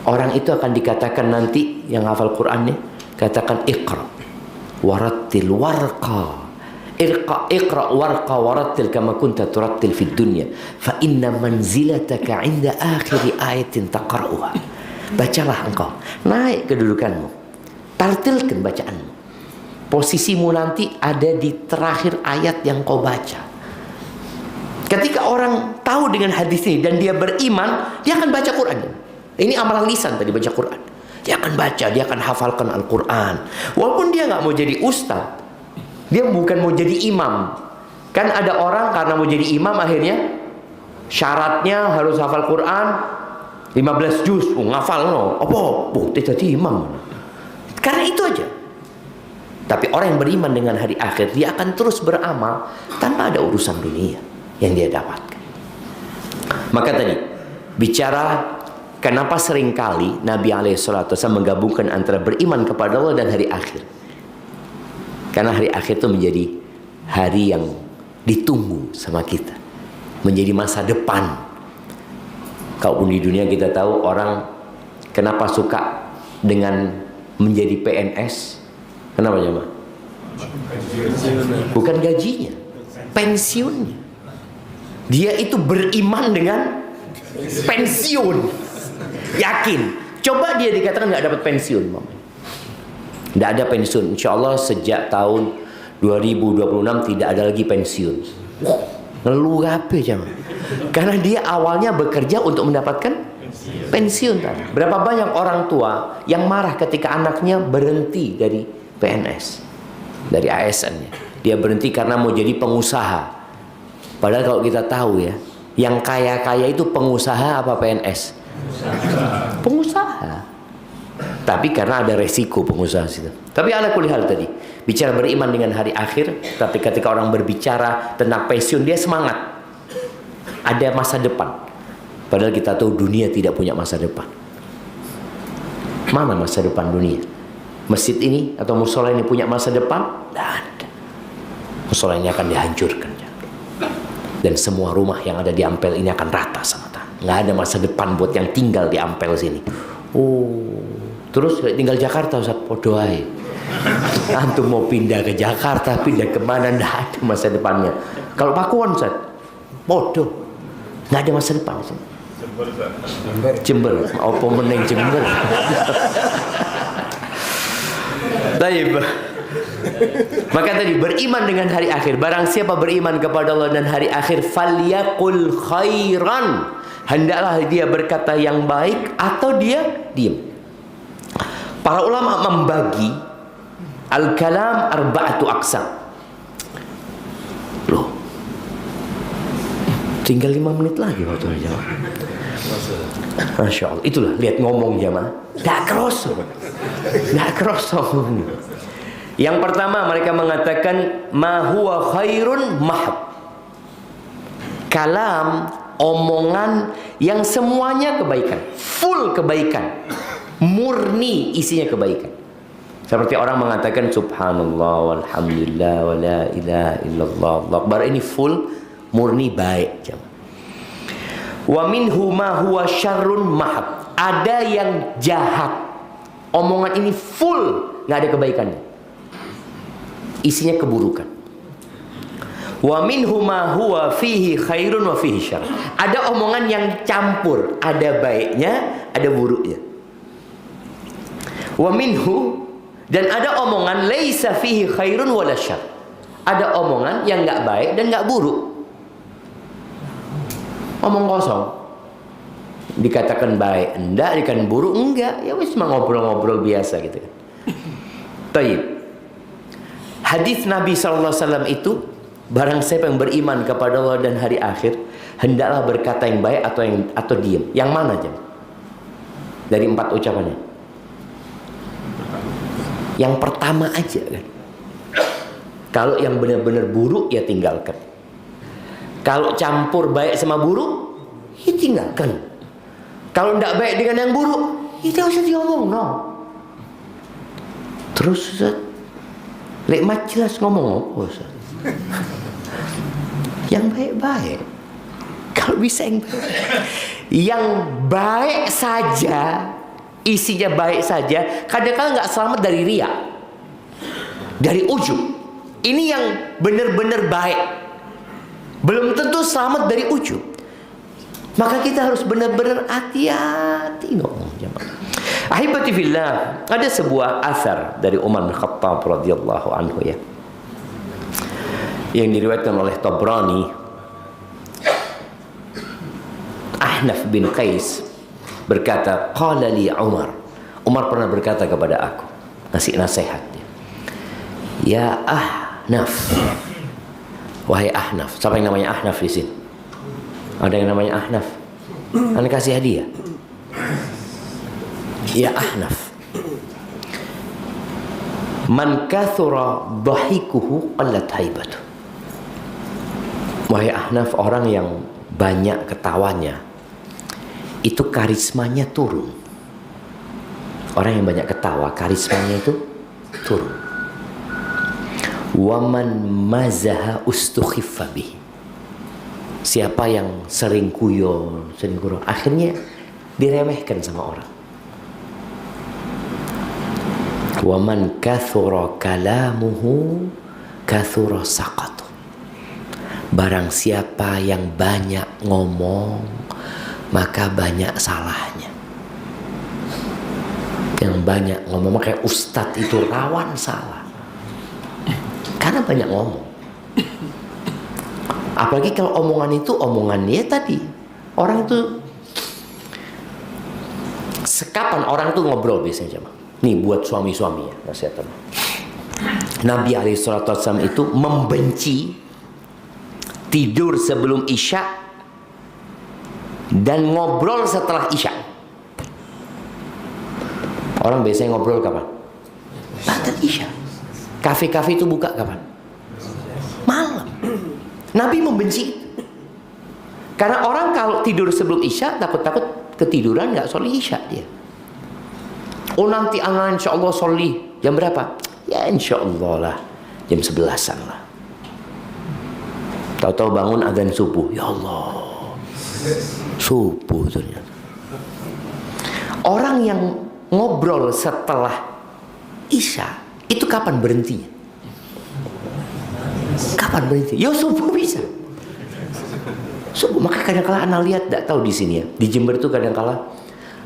Orang itu akan dikatakan nanti yang hafal Quran nih, katakan iqra warattil warqa. Iqra warqa warattil kama kunta turattil fid dunya fa inna manzilataka 'inda akhir ayatin taqra'uha. Bacalah engkau, naik kedudukanmu, tartilkan bacaanmu. Posisimu nanti ada di terakhir ayat yang kau baca. Ketika orang tahu dengan hadis ini dan dia beriman, dia akan baca Quran. Ini amalan lisan tadi, baca Quran. Dia akan baca, dia akan hafalkan Al-Quran. Walaupun dia nggak mau jadi ustaz, dia bukan mau jadi imam. Kan ada orang karena mau jadi imam akhirnya syaratnya harus hafal Quran 15 juz. Ngafal no. Apa? Tidak jadi imam. Karena itu aja. Tapi orang yang beriman dengan hari akhir, dia akan terus beramal tanpa ada urusan dunia yang dia dapatkan. Maka tadi bicara kenapa seringkali Nabi SAW menggabungkan antara beriman kepada Allah dan hari akhir. Karena hari akhir itu menjadi hari yang ditunggu sama kita. Menjadi masa depan. Kalaupun di dunia kita tahu orang kenapa suka dengan menjadi PNS. Kenapa ya, Pak? Bukan gajinya, pensiunnya. Dia itu beriman dengan pensiun. Yakin. Coba dia dikatakan nggak dapat pensiun, Mama. Tidak ada pensiun. Insya Allah sejak tahun 2026 tidak ada lagi pensiun. Ngeluh apa jangan? Karena dia awalnya bekerja untuk mendapatkan pensiun. Berapa banyak orang tua yang marah ketika anaknya berhenti dari PNS, dari ASN-nya. Dia berhenti karena mau jadi pengusaha. Padahal kalau kita tahu ya, yang kaya-kaya itu pengusaha apa PNS? Pengusaha. Tapi karena ada resiko pengusaha situ. Tapi ala kulli hal tadi, bicara beriman dengan hari akhir, tapi ketika orang berbicara tentang pensiun dia semangat. Ada masa depan. Padahal kita tahu dunia tidak punya masa depan. Mana masa depan dunia? Masjid ini atau musola ini punya masa depan? Tidak ada. Musola ini akan dihancurkan. Dan semua rumah yang ada di Ampel ini akan rata sama tanah. Nggak ada masa depan buat yang tinggal di Ampel sini. Oh, terus tinggal Jakarta Ustaz, podo ae. Antum mau pindah ke Jakarta, pindah kemana, nggak ada masa depannya. Kalau Pakuan Ustaz, podo, nggak ada masa depan. Ustaz. Jember, apa meneng Jember? Baik. Maka tadi beriman dengan hari akhir. Barang siapa beriman kepada Allah dan hari akhir, falyaqul khairan, hendaklah dia berkata yang baik atau dia diam. Para ulama membagi al-kalam arba'atu aqsam. Loh, tinggal 5 menit lagi waktu jawab. Masya Allah. Itulah, lihat ngomong jamaah, gak kerosok. Yang pertama mereka mengatakan ma huwa khairun mahab. Kalam, omongan yang semuanya kebaikan, full kebaikan, murni isinya kebaikan. Seperti orang mengatakan subhanallah walhamdulillah wa la ilaha illallah Allahu akbar, ini full murni baik. Wa minhu ma huwa syarrun mahab. Ada yang jahat. Omongan ini full nggak ada kebaikannya. Isinya keburukan. Wa minhu ma huwa fihi khairun wa fihi syarr. Ada omongan yang campur, ada baiknya, ada buruknya. Wa minhu, dan ada omongan laisa fihi khairun wala syarr. Ada omongan yang nggak baik dan nggak buruk. Omong kosong. Dikatakan baik enggak, dikatakan buruk enggak, ya wis cuma ngobrol-ngobrol biasa gitu kan. Baik. Hadis Nabi SAW itu, barang siapa yang beriman kepada Allah dan hari akhir, hendaklah berkata yang baik atau diam. Yang mana jam? Dari 4 ucapannya. Yang pertama aja kan. Kalau yang benar-benar buruk ya tinggalkan. Kalau campur baik sama buruk, ya tinggalkan. Kalau tidak baik dengan yang buruk, ya tidak usah diomong, no. Terus Ustaz, lekmat jelas ngomong apa Ustaz? Yang baik-baik. Kalau bisa yang baik. Yang baik saja, isinya baik saja, kadang-kadang nggak selamat dari riya, dari ujub. Ini yang benar-benar baik, belum tentu selamat dari ujub. Maka kita harus benar-benar hati-hati ngomong jemaah. Ahibati fillah, ada sebuah asar dari Umar bin Khattab radhiyallahu anhu ya, yang diriwayatkan oleh Tabrani. Ahnaf bin Qais berkata, qala li Umar. Umar pernah berkata kepada aku, ngasih nasihat dia. Ya Ahnaf, wahai Ahnaf. Siapa yang namanya Ahnaf di sini? Ada yang namanya Ahnaf? Anda kasih hadiah. Ya Ahnaf, man kathura dhahikuhu qallat haibatu. Wahai Ahnaf, orang yang banyak ketawanya, itu karismanya turun. Orang yang banyak ketawa, karismanya itu turun. Waman mazaha ustukhiffa bihi. Siapa yang sering kuyon, sering kurang, akhirnya diremehkan sama orang. Waman kathura kalamuhu kathura saqatu. Barang siapa yang banyak ngomong, maka banyak salahnya. Yang banyak ngomong, kayak ustadz itu rawan salah, karena banyak ngomong. Apalagi kalau omongan itu omongannya tadi, orang itu sekapan orang tuh ngobrol biasanya jemaah. Nih buat suami-suami ya, nasihat Nabi SAW itu membenci tidur sebelum isya dan ngobrol setelah isya. Orang biasanya ngobrol kapan? Setelah isya. Kafe-kafe itu buka kapan? Malam. Nabi membenci. Karena orang kalau tidur sebelum isya, takut-takut ketiduran nggak sholat isya dia. Oh nanti anak insya Allah sholih. Jam berapa? Ya insya Allah lah. Jam 11-an lah. Tahu-tahu bangun azan subuh. Ya Allah. Subuh ternyata. Orang yang ngobrol setelah Isya itu kapan berhentinya? Kapan berhenti? Ya subuh bisa. Subuh. Maka kadang-kala anak lihat, tidak tahu di sini ya. Di Jember itu kadang-kala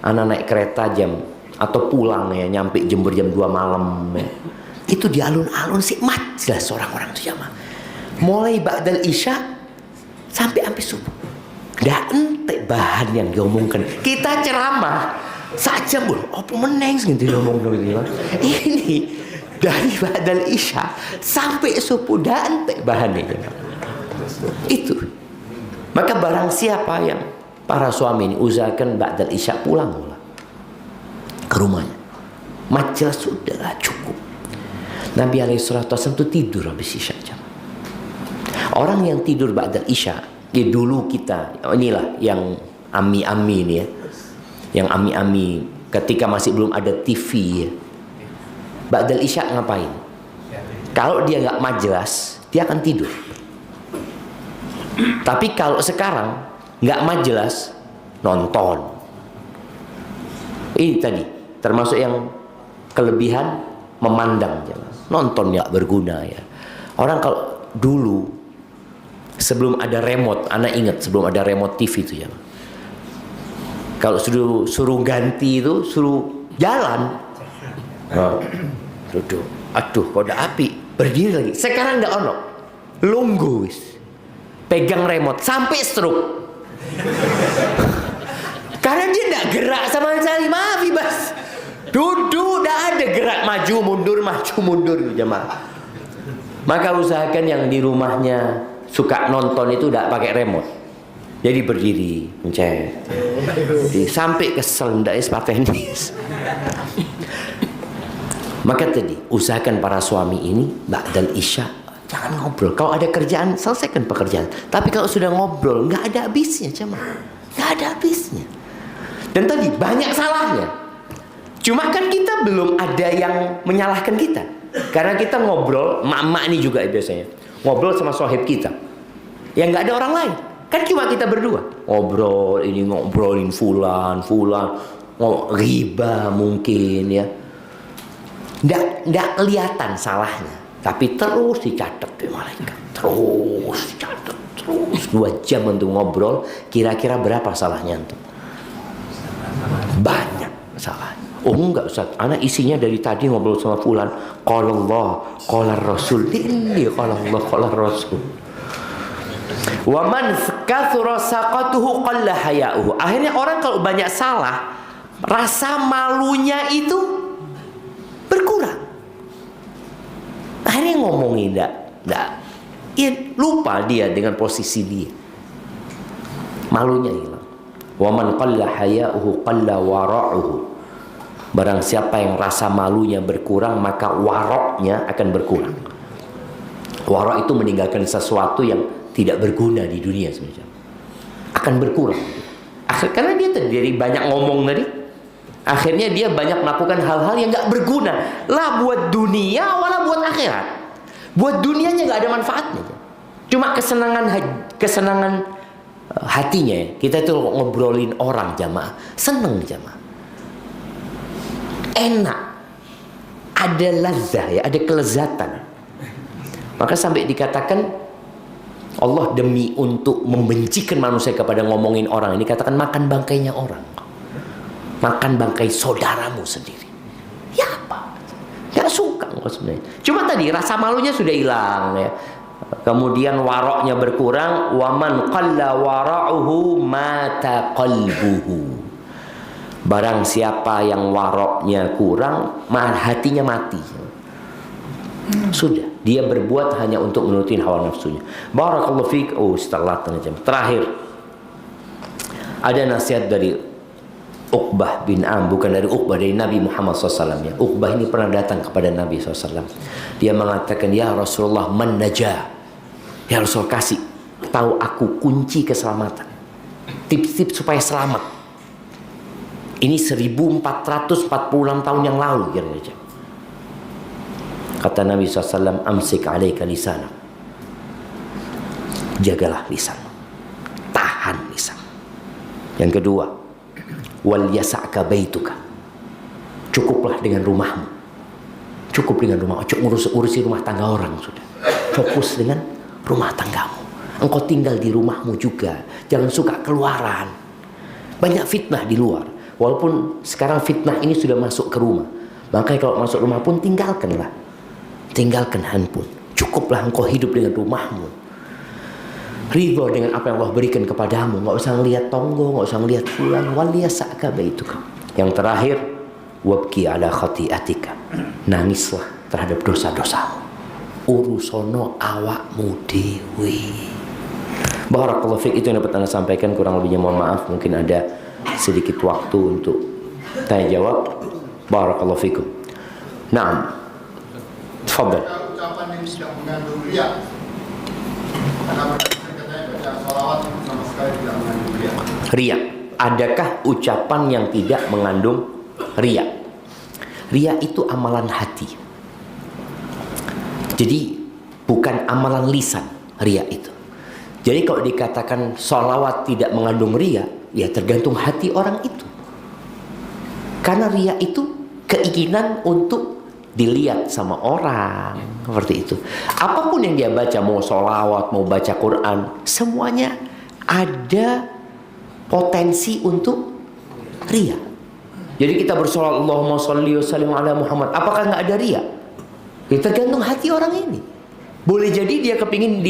anak naik kereta jam atau pulang ya, nyampe Jember jam 2 malam ya. Itu di alun-alun sih mat jelas orang-orang itu jamaah. Mulai ba'dal Isya sampai subuh. Nggak ente bahan yang diomongkan. Kita ceramah saja bul, apa meneng gitu diomong gitu. Ini dari ba'dal Isya sampai subuh nggak ente bahannya. Itu. Maka barang siapa yang para suami ini usahakan ba'dal Isya pulang ke rumahnya. Majelis sudah cukup. Nabi SAW itu tidur habis Isya. Orang yang tidur ba'dal Isya, ya dulu kita, inilah yang ami-ami ini ya. Yang ami-ami ketika masih belum ada TV ya. Ba'dal Isya ngapain? Kalau dia nggak majelis, dia akan tidur. Tapi kalau sekarang nggak majelis, nonton. Ini tadi termasuk yang kelebihan memandang, nonton nggak berguna ya. Orang kalau dulu sebelum ada remote, anak ingat sebelum ada remote TV itu ya. Kalau suruh ganti itu suruh jalan. Nah, duduk. Aduh, kok ada api, berdiri lagi. Sekarang nggak ono, lunggu wis. Pegang remote sampai stroke. Karena dia tidak gerak sama sekali. Maaf Ibas, duduk tidak ada gerak maju mundur gitu jemaah. Maka usahakan yang di rumahnya suka nonton itu tidak pakai remote. Jadi berdiri mencet. Sampai kesel tidak tenis. Maka tadi usahakan para suami ini ba'dal Isya jangan ngobrol. Kalau ada kerjaan, selesaikan pekerjaan. Tapi kalau sudah ngobrol, nggak ada habisnya, jemaah. Nggak ada habisnya. Dan tadi banyak salahnya. Cuma kan kita belum ada yang menyalahkan kita. Karena kita ngobrol, emak-emak ini juga biasanya ngobrol sama sohib kita. Yang nggak ada orang lain. Kan cuma kita berdua. Ngobrol, ini ngobrolin fulan, riba mungkin ya. Nggak kelihatan salahnya. Tapi terus dicatat di malaikat. Terus dicatat. Terus 2 jam untuk ngobrol. Kira-kira berapa salahnya untuk? Banyak salahnya. Oh enggak Ustaz, anak isinya dari tadi ngobrol sama fulan. Qala Allah, qala Rasul. Ini qala Allah, qala Rasul. Wa man kathura saqatuhu qalla haya'uhu. Akhirnya orang kalau banyak salah, rasa malunya itu berkurang. Akhirnya ngomongin enggak. Ya, lupa dia dengan posisi dia. Malunya hilang. Wa man qalla haya'uhu qalla wara'uhu. Barang siapa yang rasa malunya berkurang, maka waroknya akan berkurang. Warok itu meninggalkan sesuatu yang tidak berguna di dunia sebenarnya. Akan berkurang. Karena dia dari banyak ngomong tadi, akhirnya dia banyak melakukan hal-hal yang gak berguna. Lah buat dunia, wala buat akhirat. Buat dunianya gak ada manfaatnya. Cuma kesenangan hatinya ya. Kita itu ngobrolin orang jamaah, seneng jamaah. Enak, ada lazah ya, ada kelezatan. Maka sampai dikatakan Allah demi untuk membencikan manusia kepada ngomongin orang ini, katakan makan bangkainya orang, makan bangkai saudaramu sendiri. Ya apa? Gak suka sebenarnya. Cuma tadi rasa malunya sudah hilang ya. Kemudian waroknya berkurang. Waman qalla wara'uhu mata qalbuhu. Barang siapa yang waroknya kurang, hatinya mati. Sudah, dia berbuat hanya untuk menurutin hawa nafsunya. Barakallahu fiik. Setelah jam terakhir ada nasihat dari Uqbah bin Am, bukan dari Uqbah, dari Nabi Muhammad SAW ya. Uqbah ini pernah datang kepada Nabi SAW. Dia mengatakan, ya Rasulullah, man najah. Ya Rasul, kasih tahu aku kunci keselamatan, tips-tips supaya selamat. Ini 1446 tahun yang lalu kira-kira. Kata Nabi SAW, amsik alaika lisanak. Jagalah lisan. Tahan lisan. Yang kedua, wal yasa'ka baituka. Cukuplah dengan rumahmu. Cukup dengan rumah. Urusi rumah tangga orang sudah. Fokus dengan rumah tanggamu. Engkau tinggal di rumahmu juga. Jangan suka keluaran. Banyak fitnah di luar. Walaupun sekarang fitnah ini sudah masuk ke rumah. Makanya kalau masuk rumah pun tinggalkanlah. Tinggalkan handphone. Cukuplah engkau hidup dengan rumahmu. Ridho dengan apa yang Allah berikan kepadamu. Nggak usah ngelihat tonggo, nggak usah ngelihat fulan. Waliyasa'ka baituka. Yang terakhir, wabki ala khati'atika. Nangislah terhadap dosa-dosamu. Urusono awakmu dewi. Barakallahu fiik, itu yang dapat Anda sampaikan. Kurang lebihnya mohon maaf. Mungkin ada sedikit waktu untuk tanya jawab. Barakallahu fiikum. Naam. Tafadhal. Ucapan yang tidak mengandung riya. Karena katanya baca sholawat sama sekali tidak mengandung riya. Riya. Adakah ucapan yang tidak mengandung riya? Riya itu amalan hati. Jadi bukan amalan lisan riya itu. Jadi kalau dikatakan sholawat tidak mengandung riya, ya tergantung hati orang itu. Karena riya itu keinginan untuk dilihat sama orang, seperti itu. Apapun yang dia baca, mau sholawat, mau baca Quran, semuanya ada potensi untuk riya. Jadi kita bersolawat Allahumma sholli wa sallim ala Muhammad, apakah nggak ada riya? Ya tergantung hati orang ini. Boleh jadi dia kepingin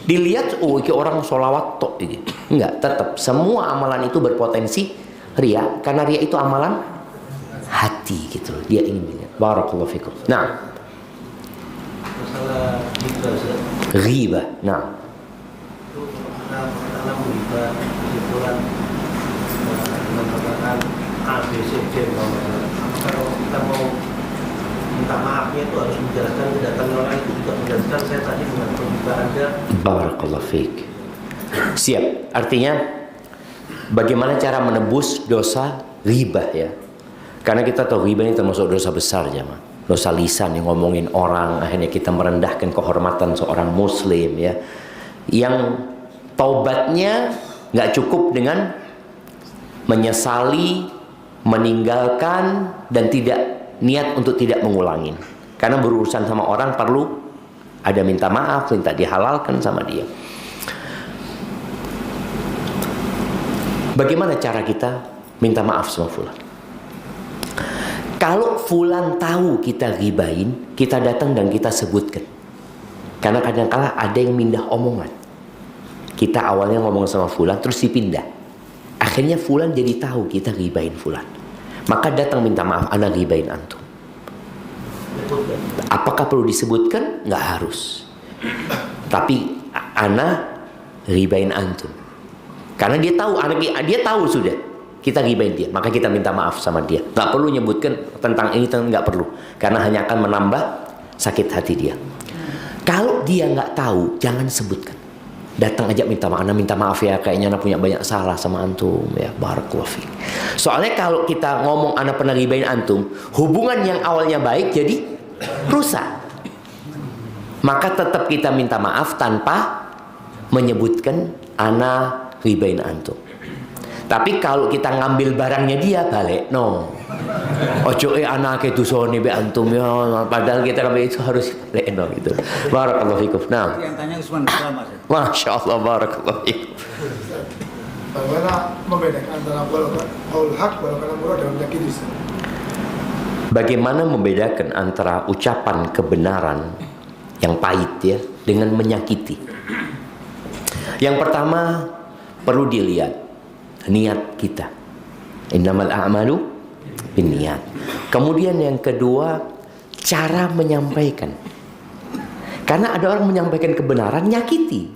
dilihat, oh ini orang sholawat tok ini. Enggak, tetap semua amalan itu berpotensi riya, karena riya itu amalan hati gitu. Dia ingin dilihat. Barakallahu fikum. Nah, masalah ghibah. Nah, itu karena ghibah kesimpulan mengatakan A, B, C, D. Kalau kita mau minta maafnya itu harus menjelaskan kedatangan orang itu juga menjelaskan saya tadi mengatakan ghibah Anda. barakallahu fik. Siap. Artinya bagaimana cara menebus dosa ghibah ya? Karena kita tahu ghibah ini termasuk dosa besar jemaah. Dosa lisan yang ngomongin orang, akhirnya kita merendahkan kehormatan seorang muslim ya. Yang taubatnya nggak cukup dengan menyesali, meninggalkan dan tidak niat untuk tidak mengulangi. Karena berurusan sama orang perlu ada minta maaf, minta dihalalkan sama dia. Bagaimana cara kita minta maaf sama fulan? Kalau fulan tahu kita ghibahin, kita datang dan kita sebutkan. Karena kadang-kala ada yang mindah omongan. Kita awalnya ngomong sama fulan, terus dipindah. Akhirnya fulan jadi tahu kita ghibahin fulan. Maka datang minta maaf, ana ghibahin antum. Apakah perlu disebutkan? Nggak harus. Tapi ana ghibahin antum. Karena dia tahu sudah. Kita ghibahin dia, maka kita minta maaf sama dia. Nggak perlu nyebutkan tentang ini, nggak perlu. Karena hanya akan menambah sakit hati dia. Kalau dia nggak tahu, jangan sebutkan. Datang aja minta maaf ya, kayaknya anak punya banyak salah sama antum ya, barakallahu fiik. Soalnya kalau kita ngomong anak pernah ghibahin antum, hubungan yang awalnya baik jadi rusak. Maka tetap kita minta maaf tanpa menyebutkan anak ghibahin antum. Tapi kalau kita ngambil barangnya dia, balik no. Ojo anak itu sone be antum ya, padahal kita ngambil itu harus balik no gitu. Barakallahu fikum. Nah. Yang tanya Usman Mas. Masya Allah, barakallahu fikum. Bagaimana membedakan antara qaul haq wal kalam murad dalam hadis? Bagaimana membedakan antara ucapan kebenaran yang pahit ya dengan menyakiti? Yang pertama perlu dilihat niat kita. Innamal a'malu binniyat. Kemudian yang kedua, cara menyampaikan. Karena ada orang menyampaikan kebenaran nyakiti.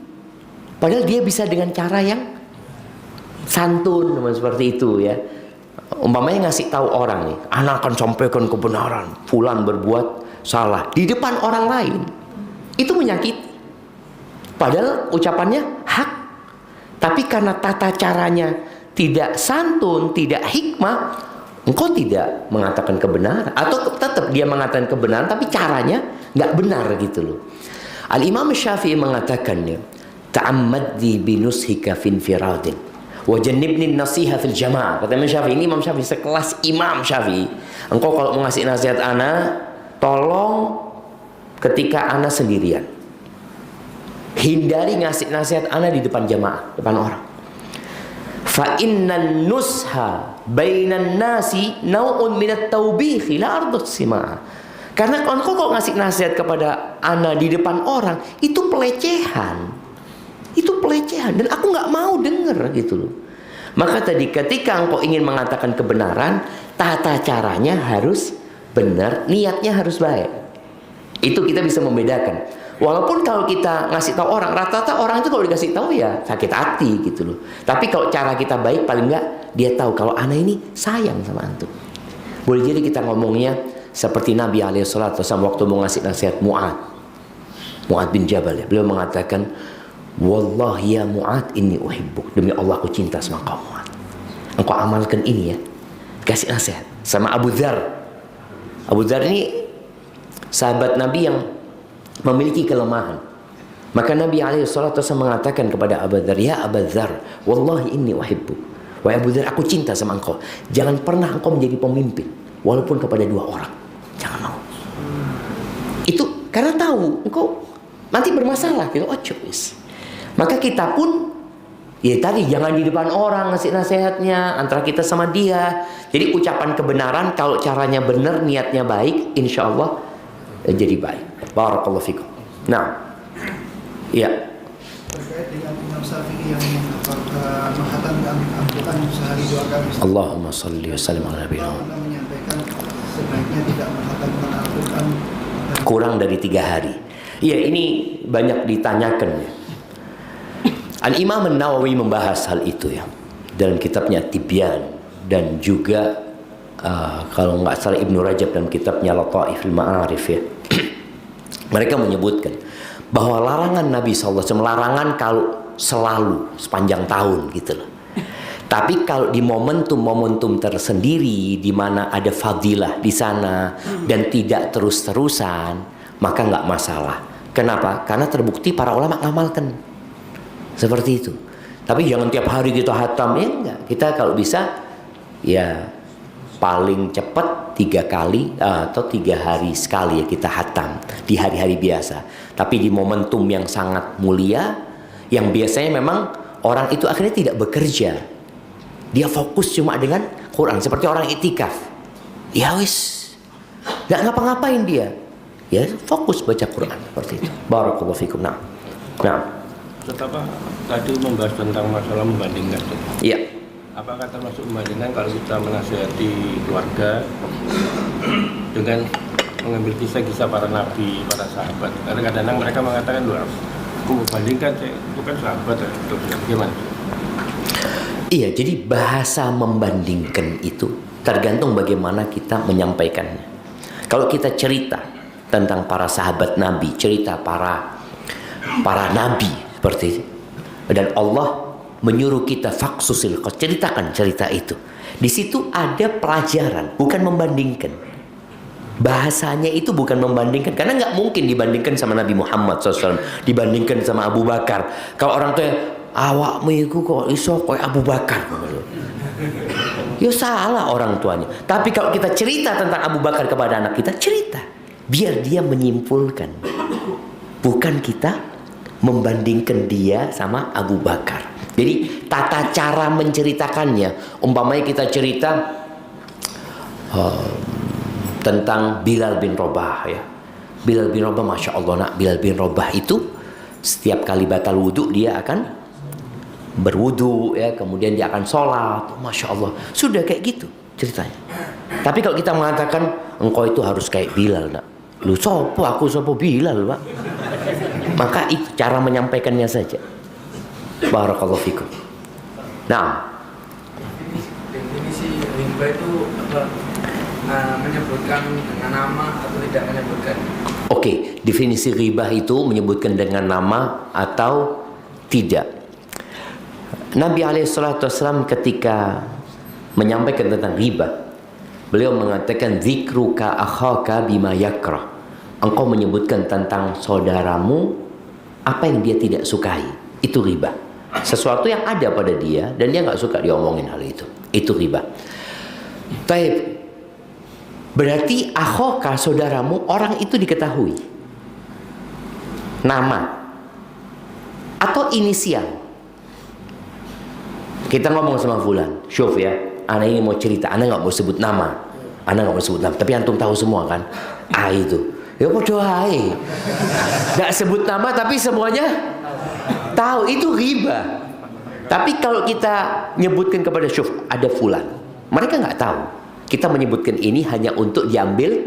Padahal dia bisa dengan cara yang santun seperti itu ya. Umpamanya ngasih tahu orang nih, anak akan sampaikan kebenaran, fulan berbuat salah di depan orang lain. Itu menyakiti. Padahal ucapannya hak. Tapi karena tata caranya tidak santun, tidak hikmah, engkau tidak mengatakan kebenaran. Atau tetap dia mengatakan kebenaran tapi caranya nggak benar gitu loh. Al-Imam Syafi'i mengatakannya, ta'ammaddi binushika finfiradin wa jannibni nasiha fil jamaah. Kata Imam Syafi'i, ini Imam Syafi'i sekelas Imam Syafi'i. Engkau kalau mau ngasih nasihat ana, tolong ketika ana sendirian. Hindari ngasih nasihat ana di depan jamaah, depan orang. Fa innan nusha bainan nasi nau'un minat taubihi la ardut simaa. Karena kalau ngasih nasihat kepada ana di depan orang, itu pelecehan. Itu pelecehan dan aku nggak mau denger gitu loh. Maka tadi ketika engkau ingin mengatakan kebenaran, tata caranya harus benar, niatnya harus baik. Itu kita bisa membedakan. Walaupun kalau kita ngasih tahu orang, rata-rata orang itu kalau dikasih tahu ya sakit hati gitu loh. Tapi kalau cara kita baik, paling enggak dia tahu kalau ana ini sayang sama antum. Boleh jadi kita ngomongnya seperti Nabi SAW waktu mau ngasih nasihat Mu'ad bin Jabal ya. Beliau mengatakan, wallahi ya Mu'ad inni uhibbuk. Demi Allah aku cinta sama kau Mu'ad. Engkau amalkan ini ya. Kasih nasihat sama Abu Dzar. Abu Dzar ini sahabat Nabi yang memiliki kelemahan. Maka Nabi SAW mengatakan kepada Abu Dzar, ya Abu Dzar, wallahi inni uhibbuk. Wahai Abu Dzar, aku cinta sama engkau. Jangan pernah engkau menjadi pemimpin walaupun kepada 2 orang. Jangan mau. Itu karena tahu engkau nanti bermasalah gitu. Oh cuy. Maka kita pun ya tadi jangan di depan orang ngasih nasihatnya, antara kita sama dia. Jadi ucapan kebenaran kalau caranya benar, niatnya baik, insya Allah jadi baik. Barakallahu fikum. Nah, ya. Terkait dengan Imam Syafi'i yang menghatamkan Al-Quran sehari 2 kali. Allahumma salli wa sallim ala nabiyina. Menyampaikan sebaiknya tidak menghatamkan Al-Quran kurang dari 3 hari. Iya, ini banyak ditanyakan ya. Al-Imam An-Nawawi membahas hal itu ya dalam kitabnya Tibyan, dan juga kalau nggak salah Ibnu Rajab dalam kitabnya Lataiful Ma'arif ya. Mereka menyebutkan bahwa larangan Nabi SAW, larangan kalau selalu sepanjang tahun gitu loh. Tapi kalau di momentum-momentum tersendiri di mana ada fadilah di sana dan tidak terus-terusan, maka nggak masalah. Kenapa? Karena terbukti para ulama ngamalkan seperti itu. Tapi jangan tiap hari kita hatam, ya enggak. Kita kalau bisa ya paling cepat 3 kali atau 3 hari sekali ya kita hatam di hari-hari biasa. Tapi di momentum yang sangat mulia, yang biasanya memang orang itu akhirnya tidak bekerja, dia fokus cuma dengan Quran, seperti orang itikaf. Ya wis, nggak ngapa-ngapain dia, ya fokus baca Quran seperti itu. Barakallahu fikum. Nah, Apa tadi membahas tentang masalah membandingkan. iya. Apakah termasuk membandingkan kalau kita menasihati keluarga dengan mengambil kisah-kisah para nabi, para sahabat? Karena kadang-kadang mereka mengatakan, loh, aku membandingkan, itu kan sahabat ya. Bagaimana? Iya, jadi bahasa membandingkan itu tergantung bagaimana kita menyampaikannya. Kalau kita cerita tentang para sahabat Nabi, cerita para nabi seperti itu, dan Allah menyuruh kita faksusil, ceritakan cerita itu. Di situ ada pelajaran, bukan membandingkan. Bahasanya itu bukan membandingkan, karena nggak mungkin dibandingkan sama Nabi Muhammad SAW, dibandingkan sama Abu Bakar. Kalau orang tua awakmu itu kok iso koyo Abu Bakar, ya salah orang tuanya. Tapi kalau kita cerita tentang Abu Bakar kepada anak kita, cerita biar dia menyimpulkan, bukan kita membandingkan dia sama Abu Bakar. Jadi tata cara menceritakannya, umpamanya kita cerita tentang Bilal bin Rabah ya. Bilal bin Rabah, Masya Allah nak, Bilal bin Rabah itu setiap kali batal wudhu dia akan berwudhu ya, kemudian dia akan sholat. Masya Allah, sudah kayak gitu ceritanya. Tapi kalau kita mengatakan engkau itu harus kayak Bilal nak, lu sopo, aku sopo Bilal pak. Maka itu cara menyampaikannya saja. Barakallahu fikum. Nah, definisi rimba itu apa? Menyebutkan dengan nama atau tidak menyebutkan? Oke, definisi ghibah itu menyebutkan dengan nama atau tidak. Nabi SAW ketika menyampaikan tentang riba, beliau mengatakan dzikruka akhaka bima yakrah. Engkau menyebutkan tentang saudaramu apa yang dia tidak sukai, itu riba. Sesuatu yang ada pada dia dan dia nggak suka diomongin hal itu riba. Taib. Berarti akhaka, saudaramu, orang itu diketahui nama atau inisial. Kita ngomong sama fulan, syuf ya, ana ini mau cerita, ana nggak mau sebut nama, tapi antum tahu semua kan? Itu, ya bodoh ae, nggak sebut nama tapi semuanya tahu, itu riba. Tapi kalau kita nyebutkan kepada syuf, ada fulan, mereka nggak tahu. Kita menyebutkan ini hanya untuk diambil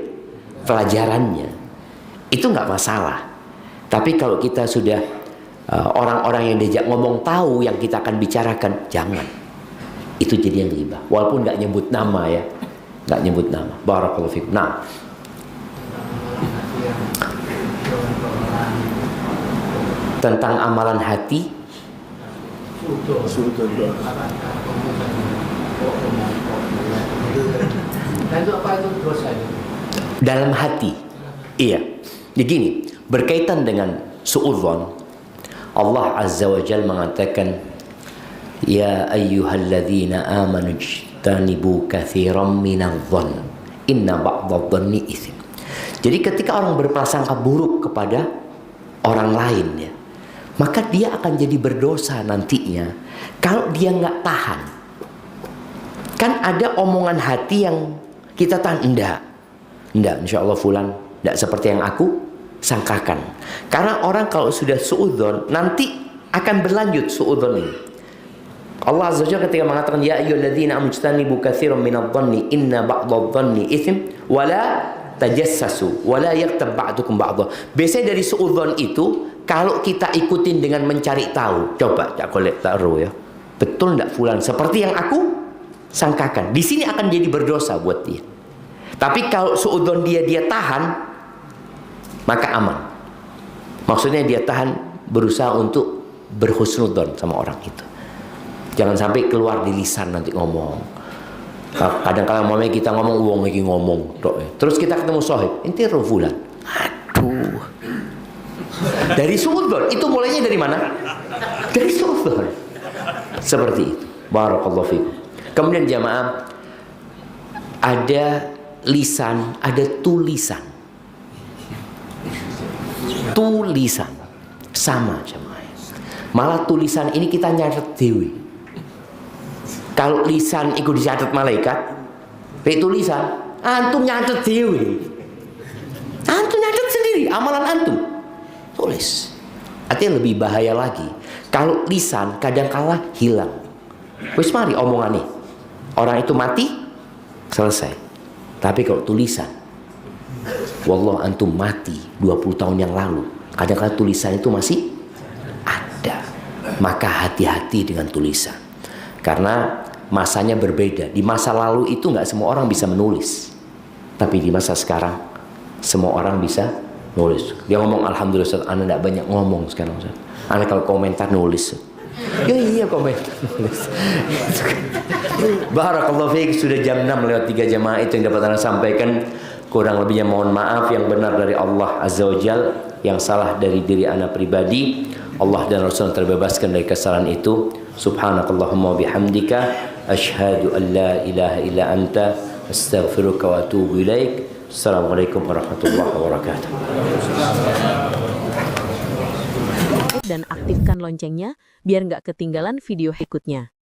pelajarannya, itu nggak masalah. Tapi kalau kita sudah orang-orang yang diajak ngomong tahu yang kita akan bicarakan, jangan. Itu jadi yang riba. Walaupun nggak nyebut nama ya, nggak nyebut nama. Barakallahu fikum. Nah, tentang amalan hati, dalam hati, iya. Begini, berkaitan dengan suudzon, Allah Azza wa Jalla mengatakan, ya ayyuhalladzina amanu ijtanibu katsiran minadh-dhonn inna ba'dadh-dhonni itsm. Jadi ketika orang berprasangka buruk kepada orang lain ya, maka dia akan jadi berdosa nantinya kalau dia nggak tahan. Kan ada omongan hati yang kita tahan, enggak, insyaallah fulan enggak seperti yang aku sangkakan. Karena orang kalau sudah suudzon nanti akan berlanjut suudzon ini. Allah Azza wa Jalla ketika mengatakan ya ayyuhalladzina amanu ijtanibu katsiran minadh-dhonni inna ba'dadh-dhonni itsm wa la tajassasu wa la yaghtab ba'dukum ba'dha. Biasanya dari suudzon itu kalau kita ikutin dengan mencari tahu, coba tak kolek taruh ya, betul enggak fulan seperti yang aku sangkakan, di sini akan jadi berdosa buat dia. Tapi kalau suudzon dia tahan, maka aman. Maksudnya dia tahan, berusaha untuk berhusnudzon sama orang itu. Jangan sampai keluar di lisan nanti ngomong. Kadang-kadang mulai kita ngomong, uang lagi ngomong, terus kita ketemu sohib, inti fulan. Aduh. Dari suudzon, itu mulainya dari mana? Dari suudzon. Seperti itu. Barakallahu fikum. Kemudian jamaah, ada lisan, ada tulisan. Tulisan sama jemaah. Malah tulisan ini kita nyatet dewi. Kalau lisan ikut dicatat malaikat, tulisan antum nyatet dewi. Antum nyatet sendiri amalan antum. Tulis. Artinya lebih bahaya lagi. Kalau lisan kadang-kala hilang. Wis mari omongan nih. Orang itu mati, selesai. Tapi kalau tulisan, wallah antum mati 20 tahun yang lalu, kadang-kadang tulisan itu masih ada. Maka hati-hati dengan tulisan, karena masanya berbeda. Di masa lalu itu nggak semua orang bisa menulis, tapi di masa sekarang semua orang bisa nulis. Dia ngomong, alhamdulillah Ustaz, anda nggak banyak ngomong sekarang Ustaz. Anda kalau komentar nulis. Ya iya komentar nulis. Barakallahu fiik, sudah jam 6 lewat 3 jamaah, itu yang dapat anda sampaikan. Kurang lebihnya mohon maaf, yang benar dari Allah Azza wa Jal, yang salah dari diri anak pribadi. Allah dan Rasul terbebaskan dari kesalahan itu. Subhanakallahumma bihamdika asyhadu an la ilaha illa anta astaghfiruka wa atubu ilaik. Assalamualaikum warahmatullahi wabarakatuh. Dan aktifkan loncengnya biar nggak ketinggalan video berikutnya.